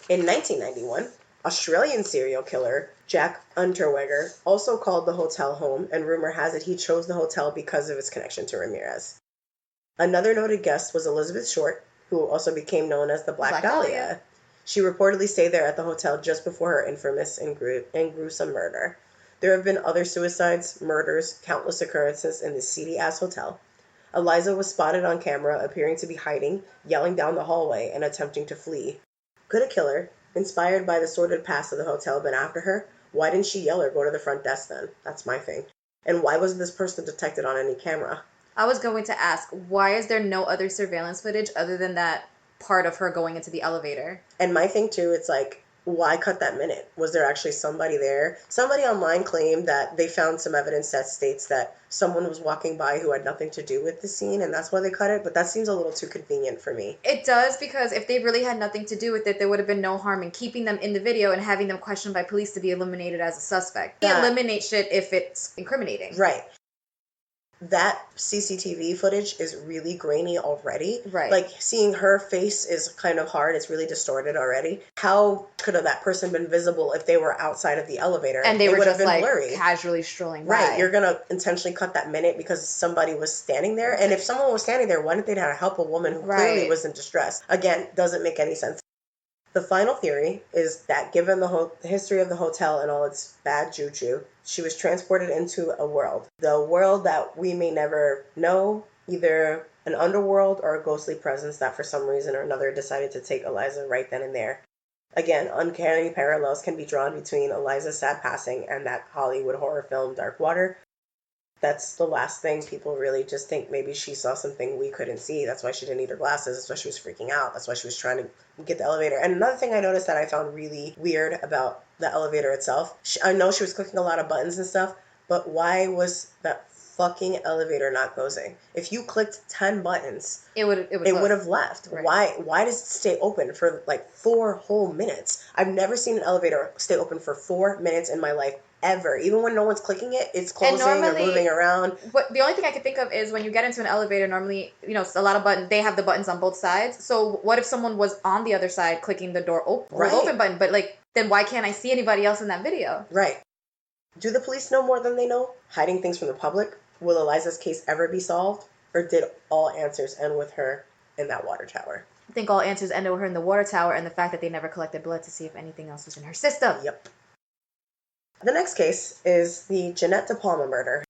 [SPEAKER 6] In 1991, Australian serial killer Jack Unterweger also called the hotel home, and rumor has it he chose the hotel because of its connection to Ramirez. Another noted guest was Elizabeth Short, who also became known as the Black Dahlia. She reportedly stayed there at the hotel just before her infamous and gruesome murder. There have been other suicides, murders, countless occurrences in this seedy-ass hotel. Eliza was spotted on camera appearing to be hiding, yelling down the hallway, and attempting to flee. Could a killer, inspired by the sordid past of the hotel, been after her? Why didn't she yell or go to the front desk then? That's my thing. And why wasn't this person detected on any camera?
[SPEAKER 5] I was going to ask, why is there no other surveillance footage other than that part of her going into the elevator?
[SPEAKER 6] And my thing too, it's like, why cut that minute? Was there actually somebody there? Somebody online claimed that they found some evidence that states that someone was walking by who had nothing to do with the scene, and that's why they cut it, but that seems a little too convenient for me.
[SPEAKER 5] It does, because if they really had nothing to do with it, there would have been no harm in keeping them in the video and having them questioned by police to be eliminated as a suspect. You eliminate shit if it's incriminating.
[SPEAKER 6] Right. That CCTV footage is really grainy already.
[SPEAKER 5] Right.
[SPEAKER 6] Like, seeing her face is kind of hard. It's really distorted already. How could have that person been visible if they were outside of the elevator?
[SPEAKER 5] And they were
[SPEAKER 6] would
[SPEAKER 5] just,
[SPEAKER 6] have been
[SPEAKER 5] like,
[SPEAKER 6] blurry.
[SPEAKER 5] casually strolling by.
[SPEAKER 6] Right. You're going to intentionally cut that minute because somebody was standing there. And if someone was standing there, why didn't they help a woman who clearly was in distress? Again, doesn't make any sense. The final theory is that given the history of the hotel and all its bad juju, she was transported into a world. The world that we may never know, either an underworld or a ghostly presence that for some reason or another decided to take Eliza right then and there. Again, uncanny parallels can be drawn between Eliza's sad passing and that Hollywood horror film Dark Water. That's the last thing. People really just think maybe she saw something we couldn't see. That's why she didn't need her glasses. That's why she was freaking out. That's why she was trying to get the elevator. And another thing I noticed that I found really weird about the elevator itself, I know she was clicking a lot of buttons and stuff, but why was that fucking elevator not closing? If you clicked 10 buttons, it would have left. Right. Why does it stay open for like 4 whole minutes? I've never seen an elevator stay open for 4 minutes in my life. Ever. Even when no one's clicking it, it's closing or moving around.
[SPEAKER 5] But the only thing I can think of is when you get into an elevator, normally, a lot of buttons, they have the buttons on both sides. So what if someone was on the other side clicking the door open button? But then why can't I see anybody else in that video?
[SPEAKER 6] Right. Do the police know more than they know? Hiding things from the public? Will Eliza's case ever be solved? Or did all answers end with her in that water tower?
[SPEAKER 5] I think all answers ended with her in the water tower and the fact that they never collected blood to see if anything else was in her system.
[SPEAKER 6] Yep. The next case is the Jeanette De Palma murder.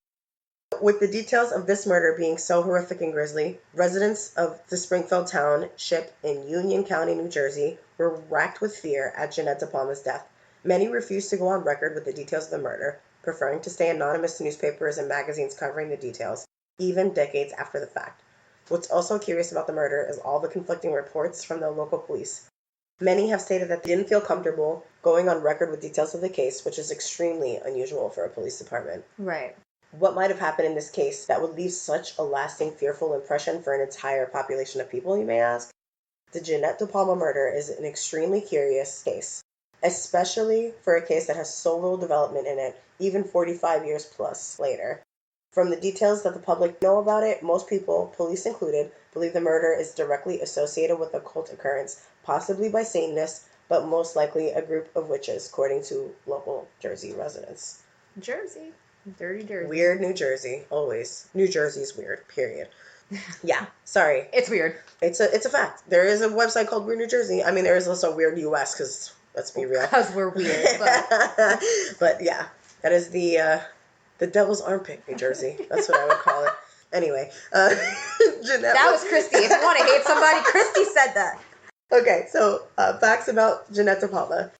[SPEAKER 6] With the details of this murder being so horrific and grisly, residents of the Springfield Township in Union County, New Jersey, were racked with fear at Jeanette De Palma's death. Many refused to go on record with the details of the murder, preferring to stay anonymous to newspapers and magazines covering the details, even decades after the fact. What's also curious about the murder is all the conflicting reports from the local police. Many have stated that they didn't feel comfortable going on record with details of the case, which is extremely unusual for a police department.
[SPEAKER 5] Right.
[SPEAKER 6] What might have happened in this case that would leave such a lasting, fearful impression for an entire population of people, you may ask? The Jeanette De Palma murder is an extremely curious case, especially for a case that has so little development in it, even 45 years plus later. From the details that the public know about it, most people, police included, believe the murder is directly associated with a cult occurrence, possibly by Satanists, but most likely a group of witches, according to local Jersey residents.
[SPEAKER 5] Jersey. Dirty Jersey.
[SPEAKER 6] Weird New Jersey, always. New Jersey's weird, period. Yeah, sorry.
[SPEAKER 5] It's weird.
[SPEAKER 6] It's a fact. There is a website called Weird New Jersey. I mean, there is also Weird US, because let's be real.
[SPEAKER 5] Because we're weird. But...
[SPEAKER 6] But yeah, that is the devil's armpit, New Jersey. That's what I would call it. Anyway, Jeanette.
[SPEAKER 5] That was Kristi. If you want to hate somebody, Kristi said that.
[SPEAKER 6] Okay, so facts about Jeanette De Palma.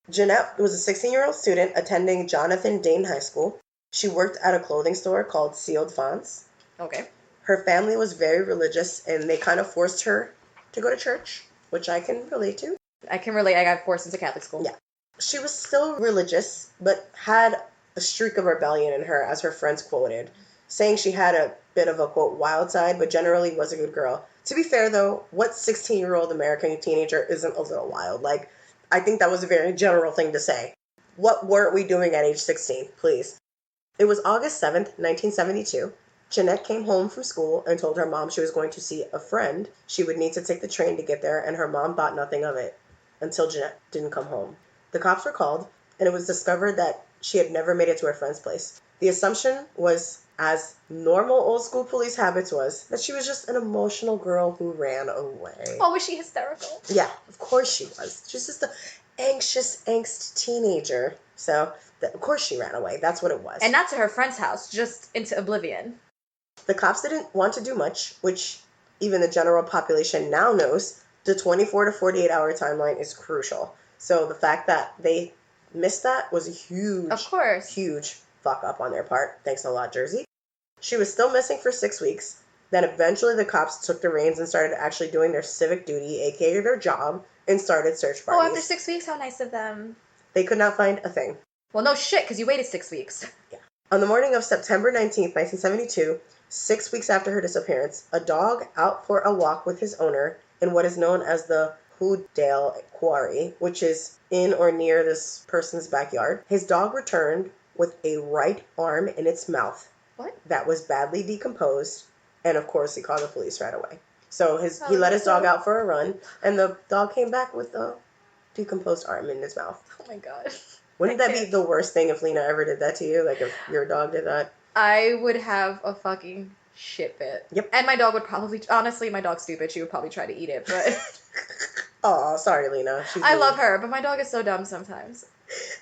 [SPEAKER 6] Jeanette was a 16-year-old student attending Jonathan Dane High School. She worked at a clothing store called Sealed Fonts.
[SPEAKER 5] Okay.
[SPEAKER 6] Her family was very religious, and they kind of forced her to go to church, which I can relate to.
[SPEAKER 5] I can relate. I got forced into Catholic school.
[SPEAKER 6] Yeah. She was still religious, but had a streak of rebellion in her, as her friends quoted, saying she had a bit of a, quote, wild side, but generally was a good girl. To be fair, though, what 16-year-old American teenager isn't a little wild? Like, I think that was a very general thing to say. What weren't we doing at age 16? Please. It was August 7th, 1972. Jeanette came home from school and told her mom she was going to see a friend. She would need to take the train to get there, and her mom thought nothing of it until Jeanette didn't come home. The cops were called, and it was discovered that she had never made it to her friend's place. The assumption was, as normal old school police habits was, that she was just an emotional girl who ran away.
[SPEAKER 5] Oh, was she hysterical?
[SPEAKER 6] Yeah, of course she was. She's just an anxious, angst teenager. So, of course she ran away. That's what it was.
[SPEAKER 5] And not to her friend's house, just into oblivion.
[SPEAKER 6] The cops didn't want to do much, which even the general population now knows. The 24 to 48 hour timeline is crucial. So the fact that they missed that was a huge,
[SPEAKER 5] Of course.
[SPEAKER 6] huge fuck up on their part. Thanks a lot, Jersey. She was still missing for 6 weeks. Then eventually the cops took the reins and started actually doing their civic duty, aka their job, and started search parties.
[SPEAKER 5] Oh, after 6 weeks? How nice of them.
[SPEAKER 6] They could not find a thing.
[SPEAKER 5] Well, no shit, because you waited 6 weeks.
[SPEAKER 6] Yeah. On the morning of September 19th, 1972, 6 weeks after her disappearance, a dog out for a walk with his owner in what is known as the Hoodale Quarry, which is in or near this person's backyard. His dog returned with a right arm in its mouth.
[SPEAKER 5] What?
[SPEAKER 6] That was badly decomposed, and of course he called the police right away. So he let his dog out for a run, and the dog came back with a decomposed arm in his mouth.
[SPEAKER 5] Oh my god.
[SPEAKER 6] Wouldn't that be the worst thing if Lena ever did that to you? Like if your dog did that?
[SPEAKER 5] I would have a fucking shit fit.
[SPEAKER 6] Yep.
[SPEAKER 5] And my dog would probably, honestly, my dog's stupid. She would probably try to eat it, but...
[SPEAKER 6] Oh, sorry, Lena.
[SPEAKER 5] I love her, but my dog is so dumb sometimes.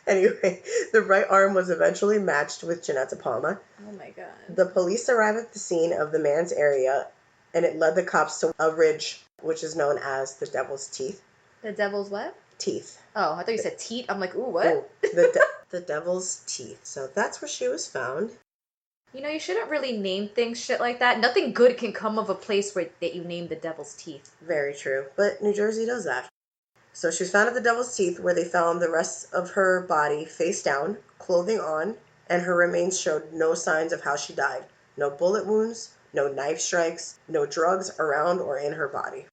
[SPEAKER 6] Anyway, the right arm was eventually matched with Jeanette De Palma.
[SPEAKER 5] Oh my god.
[SPEAKER 6] The police arrived at the scene of the man's area, and it led the cops to a ridge, which is known as the Devil's Teeth.
[SPEAKER 5] The devil's what?
[SPEAKER 6] Teeth.
[SPEAKER 5] Oh, I thought you said teat. I'm like, ooh, what?
[SPEAKER 6] Ooh, the Devil's Teeth. So that's where she was found.
[SPEAKER 5] You know, you shouldn't really name things shit like that. Nothing good can come of a place that you name the Devil's Teeth.
[SPEAKER 6] Very true. But New Jersey does that. So she was found at the Devil's Teeth, where they found the rest of her body face down, clothing on, and her remains showed no signs of how she died. No bullet wounds, no knife strikes, no drugs around or in her body.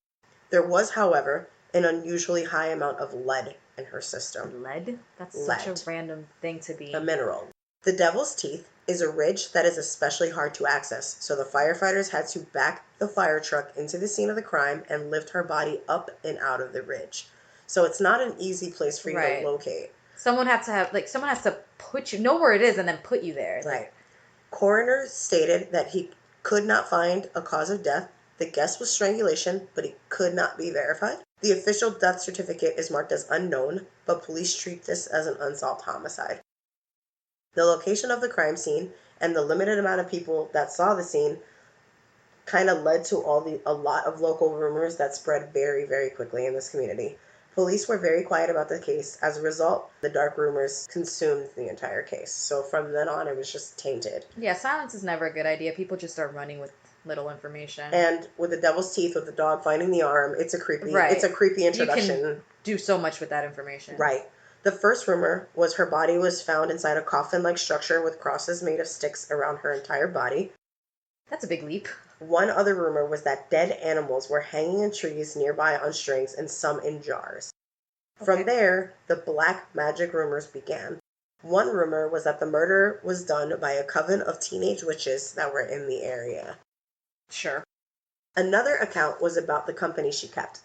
[SPEAKER 6] There was, however, an unusually high amount of lead in her system.
[SPEAKER 5] Lead? That's
[SPEAKER 6] Lead.
[SPEAKER 5] such a random thing to be.
[SPEAKER 6] A mineral. The Devil's Teeth is a ridge that is especially hard to access, so the firefighters had to back the fire truck into the scene of the crime and lift her body up and out of the ridge. So it's not an easy place for you to locate.
[SPEAKER 5] Someone has to put you, know where it is and then put you there.
[SPEAKER 6] Right. Coroner stated that he could not find a cause of death. The guess was strangulation, but it could not be verified. The official death certificate is marked as unknown, but police treat this as an unsolved homicide. The location of the crime scene and the limited amount of people that saw the scene kind of led to a lot of local rumors that spread very, very quickly in this community. Police were very quiet about the case. As a result, the dark rumors consumed the entire case. So from then on, it was just tainted.
[SPEAKER 5] Yeah, silence is never a good idea. People just start running with little information.
[SPEAKER 6] And with the Devil's Teeth, with the dog finding the arm, it's a creepy introduction.
[SPEAKER 5] You can do so much with that information.
[SPEAKER 6] Right. The first rumor was her body was found inside a coffin-like structure with crosses made of sticks around her entire body.
[SPEAKER 5] That's a big leap.
[SPEAKER 6] One other rumor was that dead animals were hanging in trees nearby on strings and some in jars.
[SPEAKER 5] Okay.
[SPEAKER 6] From there, the black magic rumors began. One rumor was that the murder was done by a coven of teenage witches that were in the area.
[SPEAKER 5] Sure.
[SPEAKER 6] Another account was about the company she kept.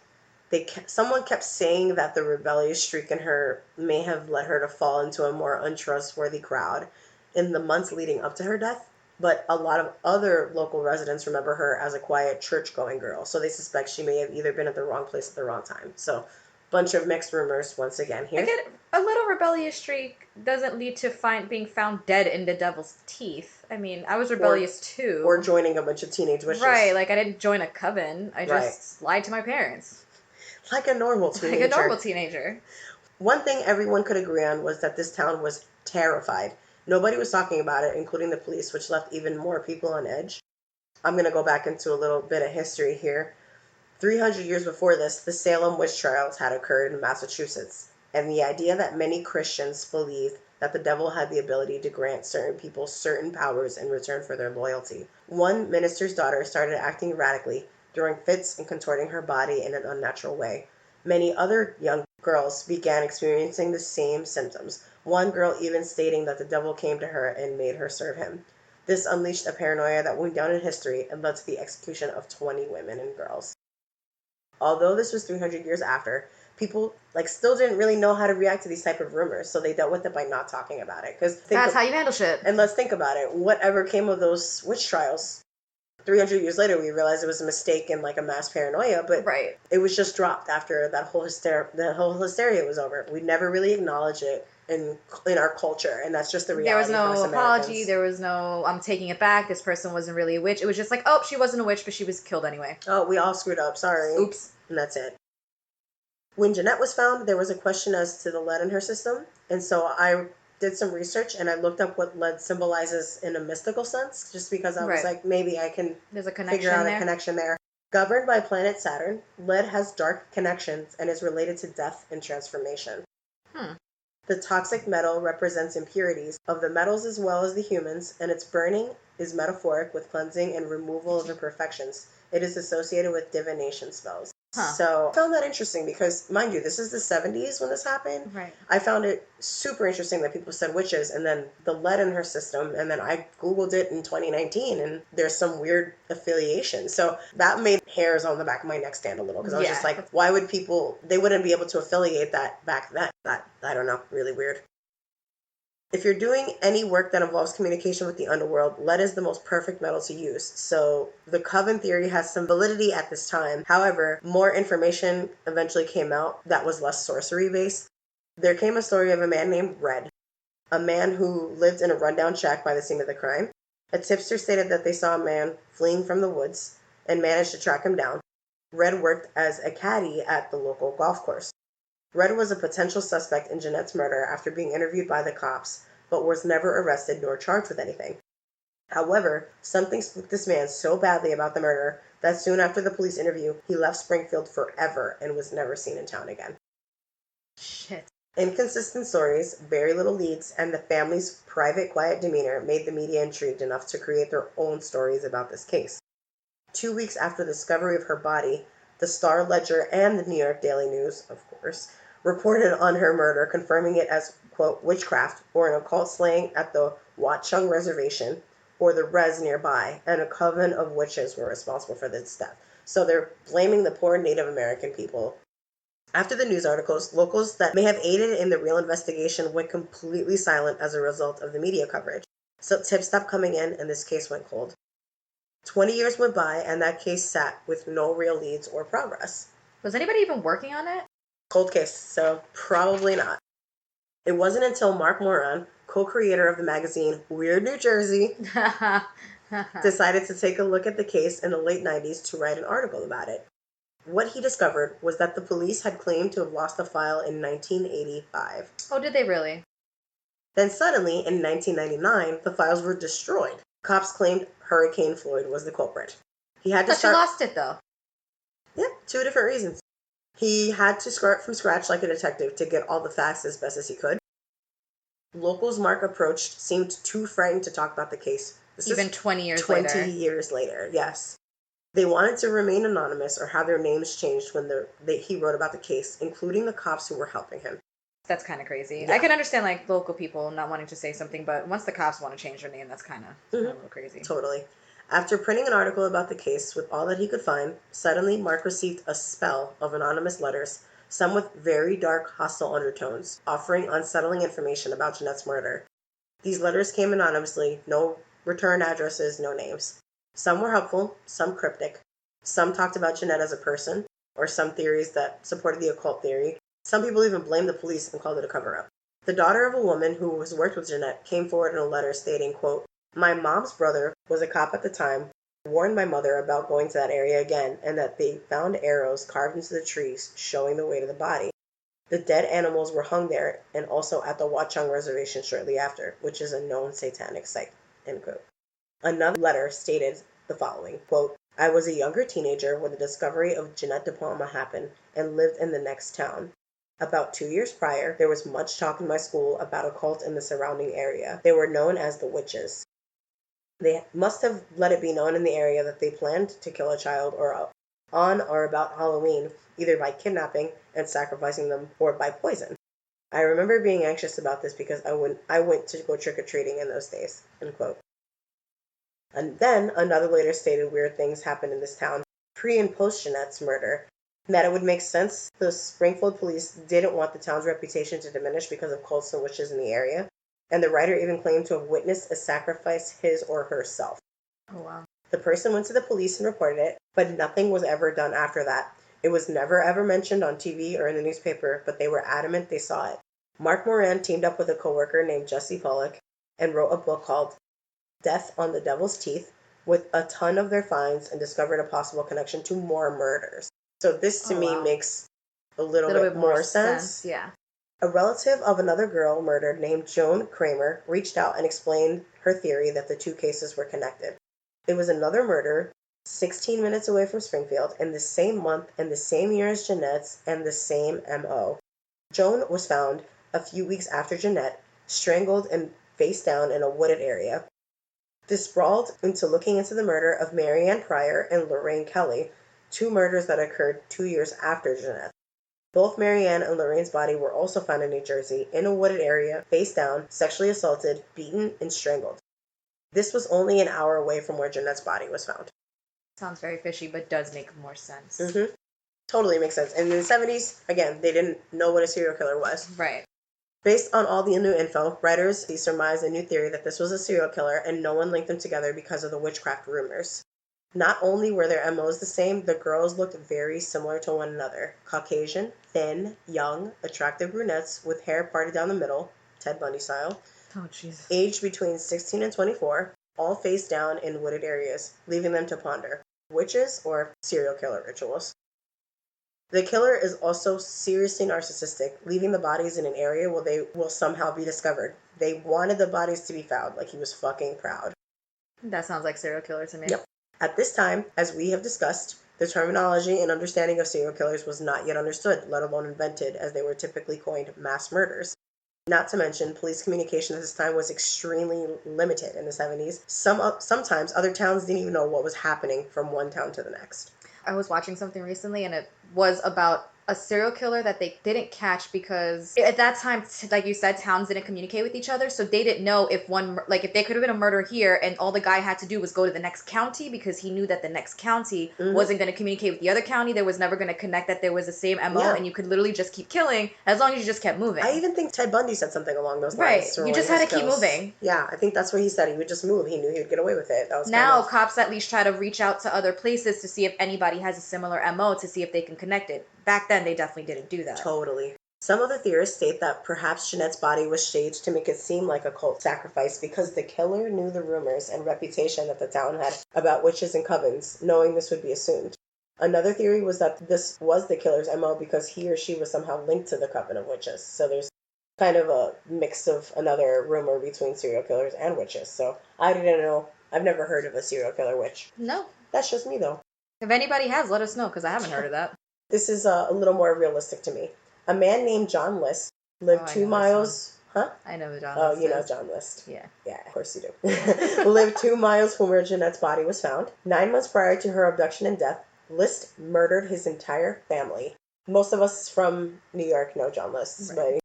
[SPEAKER 6] Someone kept saying that the rebellious streak in her may have led her to fall into a more untrustworthy crowd in the months leading up to her death, but a lot of other local residents remember her as a quiet church-going girl, so they suspect she may have either been at the wrong place at the wrong time. So, bunch of mixed rumors once again here.
[SPEAKER 5] I get a little rebellious streak doesn't lead to being found dead in the devil's teeth. I mean, I was rebellious too.
[SPEAKER 6] Or joining a bunch of teenage witches.
[SPEAKER 5] Right, like I didn't join a coven. I just lied to my parents.
[SPEAKER 6] Like a normal teenager.
[SPEAKER 5] Like a normal teenager.
[SPEAKER 6] One thing everyone could agree on was that this town was terrified. Nobody was talking about it, including the police, which left even more people on edge. I'm going to go back into a little bit of history here. 300 years before this, the Salem witch trials had occurred in Massachusetts, and the idea that many Christians believed that the devil had the ability to grant certain people certain powers in return for their loyalty. One minister's daughter started acting erratically, throwing fits and contorting her body in an unnatural way. Many other young girls began experiencing the same symptoms, one girl even stating that the devil came to her and made her serve him. This unleashed a paranoia that went down in history and led to the execution of 20 women and girls. Although this was 300 years after, people still didn't really know how to react to these type of rumors, so they dealt with it by not talking about it.
[SPEAKER 5] That's how you handle shit.
[SPEAKER 6] And let's think about it. Whatever came of those witch trials? 300 years later, we realized it was a mistake and a mass paranoia, but it was just dropped after that whole hysteria was over. We never really acknowledged it in our culture, and that's just the reality.
[SPEAKER 5] There was no apology. There was no, I'm taking it back. This person wasn't really a witch. It was just like, oh, she wasn't a witch, but she was killed anyway.
[SPEAKER 6] Oh, we all screwed up. Sorry.
[SPEAKER 5] Oops.
[SPEAKER 6] And that's it. When Jeanette was found, there was a question as to the lead in her system, and so I did some research and I looked up what lead symbolizes in a mystical sense, just because I was like, maybe I can figure out a connection there. Governed by planet Saturn, lead has dark connections and is related to death and transformation. The toxic metal represents impurities of the metals as well as the humans, and its burning is metaphoric with cleansing and removal of imperfections. It is associated with divination spells. So I found that interesting because, mind you, this is the 70s when this happened.
[SPEAKER 5] Right.
[SPEAKER 6] I found it super interesting that people said witches, and then the lead in her system, and then I Googled it in 2019, and there's some weird affiliation. So that made hairs on the back of my neck stand a little, because I was just like, why would people, they wouldn't be able to affiliate that back then. That, I don't know, really weird. If you're doing any work that involves communication with the underworld, lead is the most perfect metal to use. So the coven theory has some validity at this time. However, more information eventually came out that was less sorcery based. There came a story of a man named Red, a man who lived in a rundown shack by the scene of the crime. A tipster stated that they saw a man fleeing from the woods and managed to track him down. Red worked as a caddy at the local golf course. Red was a potential suspect in Jeanette's murder after being interviewed by the cops, but was never arrested nor charged with anything. However, something spooked this man so badly about the murder that soon after the police interview, he left Springfield forever and was never seen in town again.
[SPEAKER 5] Shit.
[SPEAKER 6] Inconsistent stories, very little leads, and the family's private, quiet demeanor made the media intrigued enough to create their own stories about this case. 2 weeks after the discovery of her body, the Star-Ledger and the New York Daily News, of course, reported on her murder, confirming it as, quote, witchcraft, or an occult slaying at the Watchung Reservation, or the res nearby, and a coven of witches were responsible for this death. So they're blaming the poor Native American people. After the news articles, locals that may have aided in the real investigation went completely silent as a result of the media coverage. So tips stopped coming in, and this case went cold. 20 years went by, and that case sat with no real leads or progress.
[SPEAKER 5] Was anybody even working on it?
[SPEAKER 6] Cold case, so probably not. It wasn't until Mark Moran, co-creator of the magazine Weird New Jersey, decided to take a look at the case in the late 90s to write an article about it. What he discovered was that the police had claimed to have lost the file in 1985.
[SPEAKER 5] Oh, did they really?
[SPEAKER 6] Then suddenly, in 1999, the files were destroyed. Cops claimed Hurricane Floyd was the culprit. He had to
[SPEAKER 5] But you lost it, though.
[SPEAKER 6] Yeah, 2 different reasons. He had to start from scratch like a detective to get all the facts as best as he could. Locals Mark approached seemed too frightened to talk about the case.
[SPEAKER 5] Even 20 years later.
[SPEAKER 6] 20 years later, yes. They wanted to remain anonymous or have their names changed when he wrote about the case, including the cops who were helping him.
[SPEAKER 5] That's kind of crazy.
[SPEAKER 6] Yeah.
[SPEAKER 5] I can understand, like, local people not wanting to say something, but once the cops want to change their name, that's kind of a little crazy.
[SPEAKER 6] Totally. After printing an article about the case with all that he could find, suddenly Mark received a spell of anonymous letters, some with very dark, hostile undertones, offering unsettling information about Jeanette's murder. These letters came anonymously, no return addresses, no names. Some were helpful, some cryptic. Some talked about Jeanette as a person, or some theories that supported the occult theory. Some people even blamed the police and called it a cover-up. The daughter of a woman who was worked with Jeanette came forward in a letter stating, quote, "My mom's brother was a cop at the time, warned my mother about going to that area again, and that they found arrows carved into the trees showing the way to the body. The dead animals were hung there and also at the Watchung Reservation shortly after, which is a known satanic site." End quote. Another letter stated the following, quote, "I was a younger teenager when the discovery of Jeanette De Palma happened and lived in the next town. About 2 years prior, there was much talk in my school about a cult in the surrounding area. They were known as the Witches. They must have let it be known in the area that they planned to kill a child on or about Halloween, either by kidnapping and sacrificing them or by poison. I remember being anxious about this because I went to go trick-or-treating in those days." End quote. And then another later stated weird things happened in this town pre and post Jeanette's murder, and that it would make sense the Springfield police didn't want the town's reputation to diminish because of cults and witches in the area, and the writer even claimed to have witnessed a sacrifice his or herself.
[SPEAKER 5] Oh, wow.
[SPEAKER 6] The person went to the police and reported it, but nothing was ever done after that. It was never ever mentioned on TV or in the newspaper, but they were adamant they saw it. Mark Moran teamed up with a coworker named Jesse Pollock and wrote a book called Death on the Devil's Teeth with a ton of their finds and discovered a possible connection to more murders. So this to me makes a little bit more sense.
[SPEAKER 5] Yeah.
[SPEAKER 6] A relative of another girl murdered named Joan Kramer reached out and explained her theory that the two cases were connected. It was another murder 16 minutes away from Springfield in the same month and the same year as Jeanette's and the same M.O. Joan was found a few weeks after Jeanette, strangled and face down in a wooded area. This sprawled into looking into the murder of Marianne Pryor and Lorraine Kelly, two murders that occurred 2 years after Jeanette. Both Marianne and Lorraine's body were also found in New Jersey, in a wooded area, face down, sexually assaulted, beaten, and strangled. This was only an hour away from where Jeanette's body was found.
[SPEAKER 5] Sounds very fishy, but does make more sense.
[SPEAKER 6] Totally makes sense. And in the 70s, again, they didn't know what a serial killer was.
[SPEAKER 5] Right.
[SPEAKER 6] Based on all the new info, writers surmised a new theory that this was a serial killer and no one linked them together because of the witchcraft rumors. Not only were their MOs the same, the girls looked very similar to one another. Caucasian, thin, young, attractive brunettes with hair parted down the middle, Ted Bundy style.
[SPEAKER 5] Oh, Jesus.
[SPEAKER 6] Aged between 16 and 24, all face down in wooded areas, leaving them to ponder witches or serial killer rituals. The killer is also seriously narcissistic, leaving the bodies in an area where they will somehow be discovered. They wanted the bodies to be found, like he was fucking proud.
[SPEAKER 5] That sounds like serial killer to me.
[SPEAKER 6] Yep. At this time, as we have discussed, the terminology and understanding of serial killers was not yet understood, let alone invented, as they were typically coined mass murders. Not to mention, police communication at this time was extremely limited in the 70s. Sometimes other towns didn't even know what was happening from one town to the next.
[SPEAKER 5] I was watching something recently, and it was about a serial killer that they didn't catch because at that time, like you said, towns didn't communicate with each other, so they didn't know if if they could have been a murder here and all the guy had to do was go to the next county because he knew that the next county wasn't going to communicate with the other county. There was never going to connect that there was the same MO, and you could literally just keep killing as long as you just kept moving.
[SPEAKER 6] I even think Ted Bundy said something along those lines.
[SPEAKER 5] Right. You just had to keep moving.
[SPEAKER 6] Yeah, I think that's what he said. He would just move. He knew he would get away with it. That was
[SPEAKER 5] now cops at least try to reach out to other places to see if anybody has a similar MO to see if they can connect it. Back then, they definitely didn't do that.
[SPEAKER 6] Totally. Some other theorists state that perhaps Jeanette's body was staged to make it seem like a cult sacrifice because the killer knew the rumors and reputation that the town had about witches and covens, knowing this would be assumed. Another theory was that this was the killer's MO because he or she was somehow linked to the coven of witches. So there's kind of a mix of another rumor between serial killers and witches. So I didn't know. I've never heard of a serial killer witch.
[SPEAKER 5] No.
[SPEAKER 6] That's just me, though.
[SPEAKER 5] If anybody has, let us know, because I haven't heard of that.
[SPEAKER 6] This is a little more realistic to me. A man named John List lived 2 miles... Huh?
[SPEAKER 5] I know who John
[SPEAKER 6] List
[SPEAKER 5] is.
[SPEAKER 6] you know John List.
[SPEAKER 5] Yeah.
[SPEAKER 6] Yeah, of course you do. Lived 2 miles from where Jeanette's body was found. 9 months prior to her abduction and death, List murdered his entire family. Most of us from New York know John List, but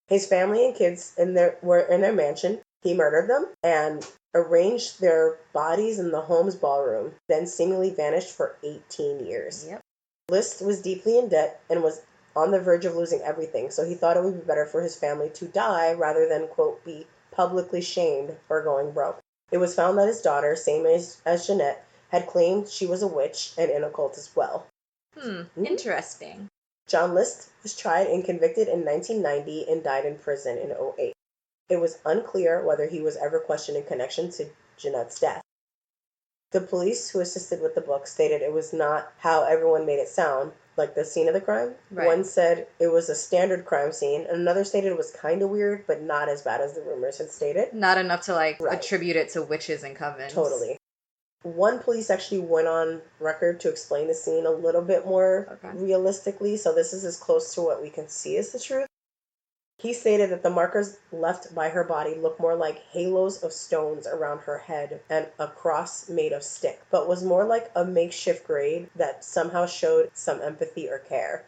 [SPEAKER 6] His family and kids were in their mansion. He murdered them and arranged their bodies in the home's ballroom, then seemingly vanished for 18 years.
[SPEAKER 5] Yep.
[SPEAKER 6] List was deeply in debt and was on the verge of losing everything, so he thought it would be better for his family to die rather than, quote, be publicly shamed for going broke. It was found that his daughter, same as Jeanette, had claimed she was a witch and in a cult as well.
[SPEAKER 5] Interesting.
[SPEAKER 6] John List was tried and convicted in 1990 and died in prison in 2008. It was unclear whether he was ever questioned in connection to Jeanette's death. The police who assisted with the book stated it was not how everyone made it sound, like the scene of the crime.
[SPEAKER 5] Right.
[SPEAKER 6] One said it was a standard crime scene, and another stated it was kind of weird, but not as bad as the rumors had stated.
[SPEAKER 5] Not enough to,
[SPEAKER 6] Right.
[SPEAKER 5] attribute it to witches and covens.
[SPEAKER 6] Totally. One police actually went on record to explain the scene a little bit more realistically, so this is as close to what we can see as the truth. He stated that the markers left by her body looked more like halos of stones around her head and a cross made of stick, but was more like a makeshift grave that somehow showed some empathy or care.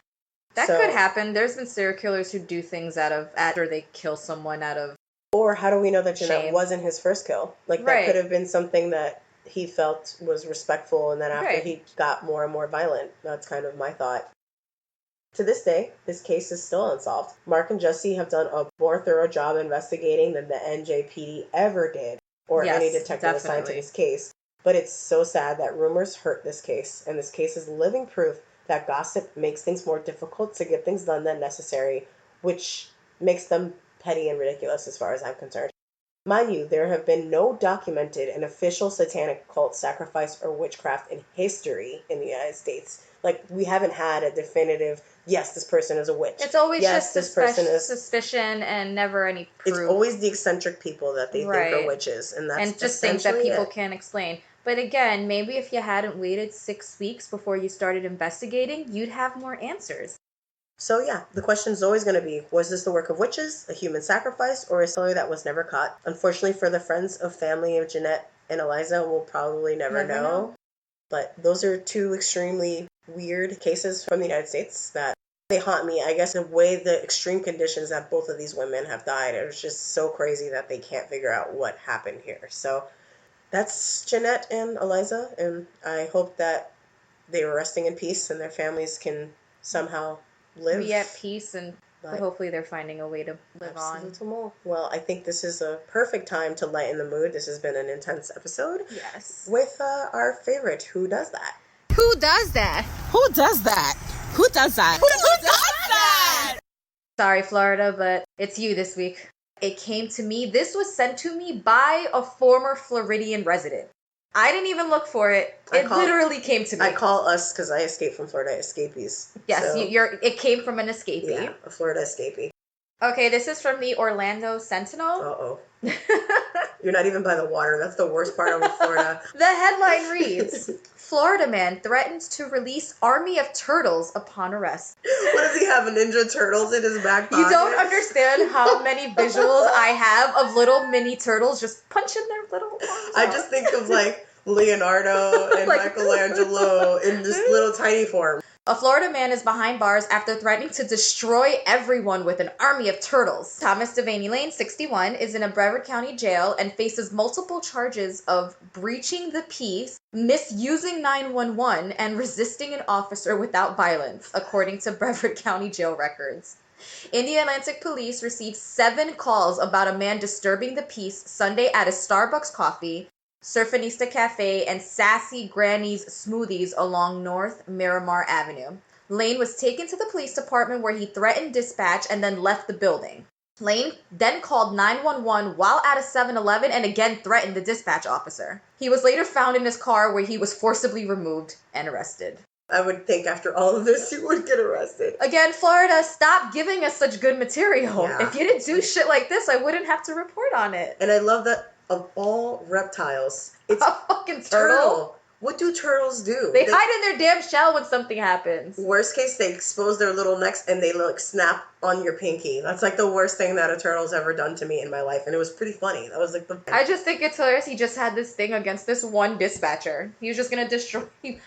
[SPEAKER 5] That could happen. There's been serial killers who do things after they kill someone out of...
[SPEAKER 6] Or how do we know that Jeanette
[SPEAKER 5] shame.
[SPEAKER 6] wasn't his first kill? Like, that could have been something that he felt was respectful, and then after he got more and more violent. That's kind of my thought. To this day, this case is still unsolved. Mark and Jesse have done a more thorough job investigating than the NJPD ever did, or any detective assigned to this case. But it's so sad that rumors hurt this case, and this case is living proof that gossip makes things more difficult to get things done than necessary, which makes them petty and ridiculous as far as I'm concerned. Mind you, there have been no documented and official satanic cult sacrifice or witchcraft in history in the United States. Like, we haven't had a definitive, yes, this person is a witch.
[SPEAKER 5] It's always
[SPEAKER 6] yes,
[SPEAKER 5] just suspicion and never any proof.
[SPEAKER 6] It's always the eccentric people that they think are witches. And that's
[SPEAKER 5] just things that people can't explain. But again, maybe if you hadn't waited 6 weeks before you started investigating, you'd have more answers.
[SPEAKER 6] So yeah, the question is always going to be, was this the work of witches, a human sacrifice, or a story that was never caught? Unfortunately for the friends of family of Jeanette and Eliza, we'll probably never know. But those are two extremely weird cases from the United States that they haunt me. I guess the way the extreme conditions that both of these women have died, it was just so crazy that they can't figure out what happened here. So that's Jeanette and Eliza, and I hope that they were resting in peace and their families can somehow be
[SPEAKER 5] at peace, and hopefully they're finding a way to live on.
[SPEAKER 6] Well, I think this is a perfect time to lighten the mood. This has been an intense episode.
[SPEAKER 5] Yes.
[SPEAKER 6] With our favorite, Who Does That?
[SPEAKER 1] Who does that? Who does that? Who does that? Who does that?
[SPEAKER 5] Sorry, Florida, but it's you this week. It came to me. This was sent to me by a former Floridian resident. I didn't even look for it. It literally came to me.
[SPEAKER 6] I call us, because I escaped from Florida, escapees.
[SPEAKER 5] Yes, so. It came from an escapee.
[SPEAKER 6] Yeah, a Florida escapee.
[SPEAKER 5] Okay, this is from the Orlando Sentinel.
[SPEAKER 6] Uh-oh. You're not even by the water. That's the worst part of Florida.
[SPEAKER 5] The headline reads, Florida man threatens to release army of turtles upon arrest.
[SPEAKER 6] What does he have, Ninja Turtles in his back pocket?
[SPEAKER 5] You don't understand how many visuals I have of little mini turtles just punching their little arms
[SPEAKER 6] I just think of Leonardo and Michelangelo in this little tiny form.
[SPEAKER 5] A Florida man is behind bars after threatening to destroy everyone with an army of turtles. Thomas Devaney Lane, 61, is in a Brevard County jail and faces multiple charges of breaching the peace, misusing 911, and resisting an officer without violence, according to Brevard County jail records. Indian Atlantic Police received 7 calls about a man disturbing the peace Sunday at a Starbucks coffee, Surfinista Cafe, and Sassy Granny's Smoothies along North Miramar Avenue. Lane was taken to the police department where he threatened dispatch and then left the building. Lane then called 911 while at a 7-Eleven and again threatened the dispatch officer. He was later found in his car where he was forcibly removed and arrested.
[SPEAKER 6] I would think after all of this, you would get arrested.
[SPEAKER 5] Again, Florida, stop giving us such good material.
[SPEAKER 6] Yeah.
[SPEAKER 5] If you didn't do shit like this, I wouldn't have to report on it.
[SPEAKER 6] And I love that of all reptiles, it's
[SPEAKER 5] a fucking turtle.
[SPEAKER 6] What do turtles do?
[SPEAKER 5] They hide in their damn shell when something happens.
[SPEAKER 6] Worst case, they expose their little necks and they snap on your pinky. That's the worst thing that a turtle's ever done to me in my life, and it was pretty funny. That was
[SPEAKER 5] I just think it's hilarious. He just had this thing against this one dispatcher. He was just gonna destroy.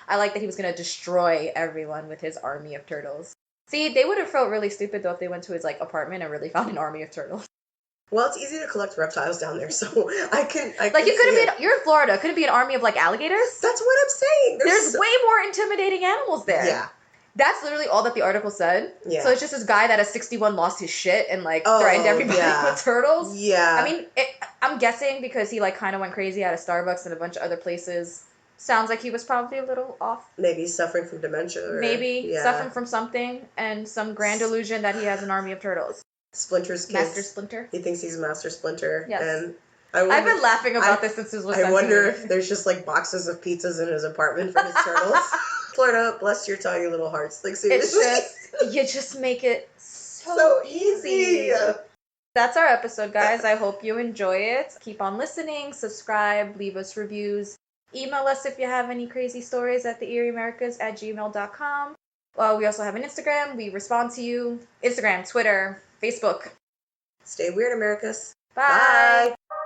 [SPEAKER 5] I like that he was gonna destroy everyone with his army of turtles. See, they would have felt really stupid though if they went to his like apartment and really found an army of turtles.
[SPEAKER 6] Well, it's easy to collect reptiles down there, so I can
[SPEAKER 5] Like, you could
[SPEAKER 6] see
[SPEAKER 5] have been, you're in Florida, could it be an army of like alligators?
[SPEAKER 6] That's what I'm saying.
[SPEAKER 5] There's way more intimidating animals there.
[SPEAKER 6] Yeah.
[SPEAKER 5] That's literally all that the article said.
[SPEAKER 6] Yeah.
[SPEAKER 5] So it's just this guy that at 61 lost his shit and like threatened everybody with turtles.
[SPEAKER 6] Yeah.
[SPEAKER 5] I mean, I'm guessing because he like kind of went crazy at a Starbucks and a bunch of other places. Sounds like he was probably a little off.
[SPEAKER 6] Maybe suffering from dementia.
[SPEAKER 5] Maybe suffering from something and some grand illusion that he has an army of turtles.
[SPEAKER 6] Splinter's kids.
[SPEAKER 5] Master Splinter.
[SPEAKER 6] He thinks he's Master Splinter.
[SPEAKER 5] Yes.
[SPEAKER 6] And
[SPEAKER 5] I've been laughing about this since it was
[SPEAKER 6] I wonder if there's just like boxes of pizzas in his apartment for his turtles. Florida, bless your tiny little hearts. Like, seriously.
[SPEAKER 5] It's just, you just make it so easy. That's our episode, guys. I hope you enjoy it. Keep on listening, subscribe, leave us reviews. Email us if you have any crazy stories at theeerieamericas@gmail.com. We also have an Instagram. We respond to you. Instagram, Twitter, Facebook.
[SPEAKER 6] Stay weird, Americas.
[SPEAKER 5] Bye.
[SPEAKER 6] Bye.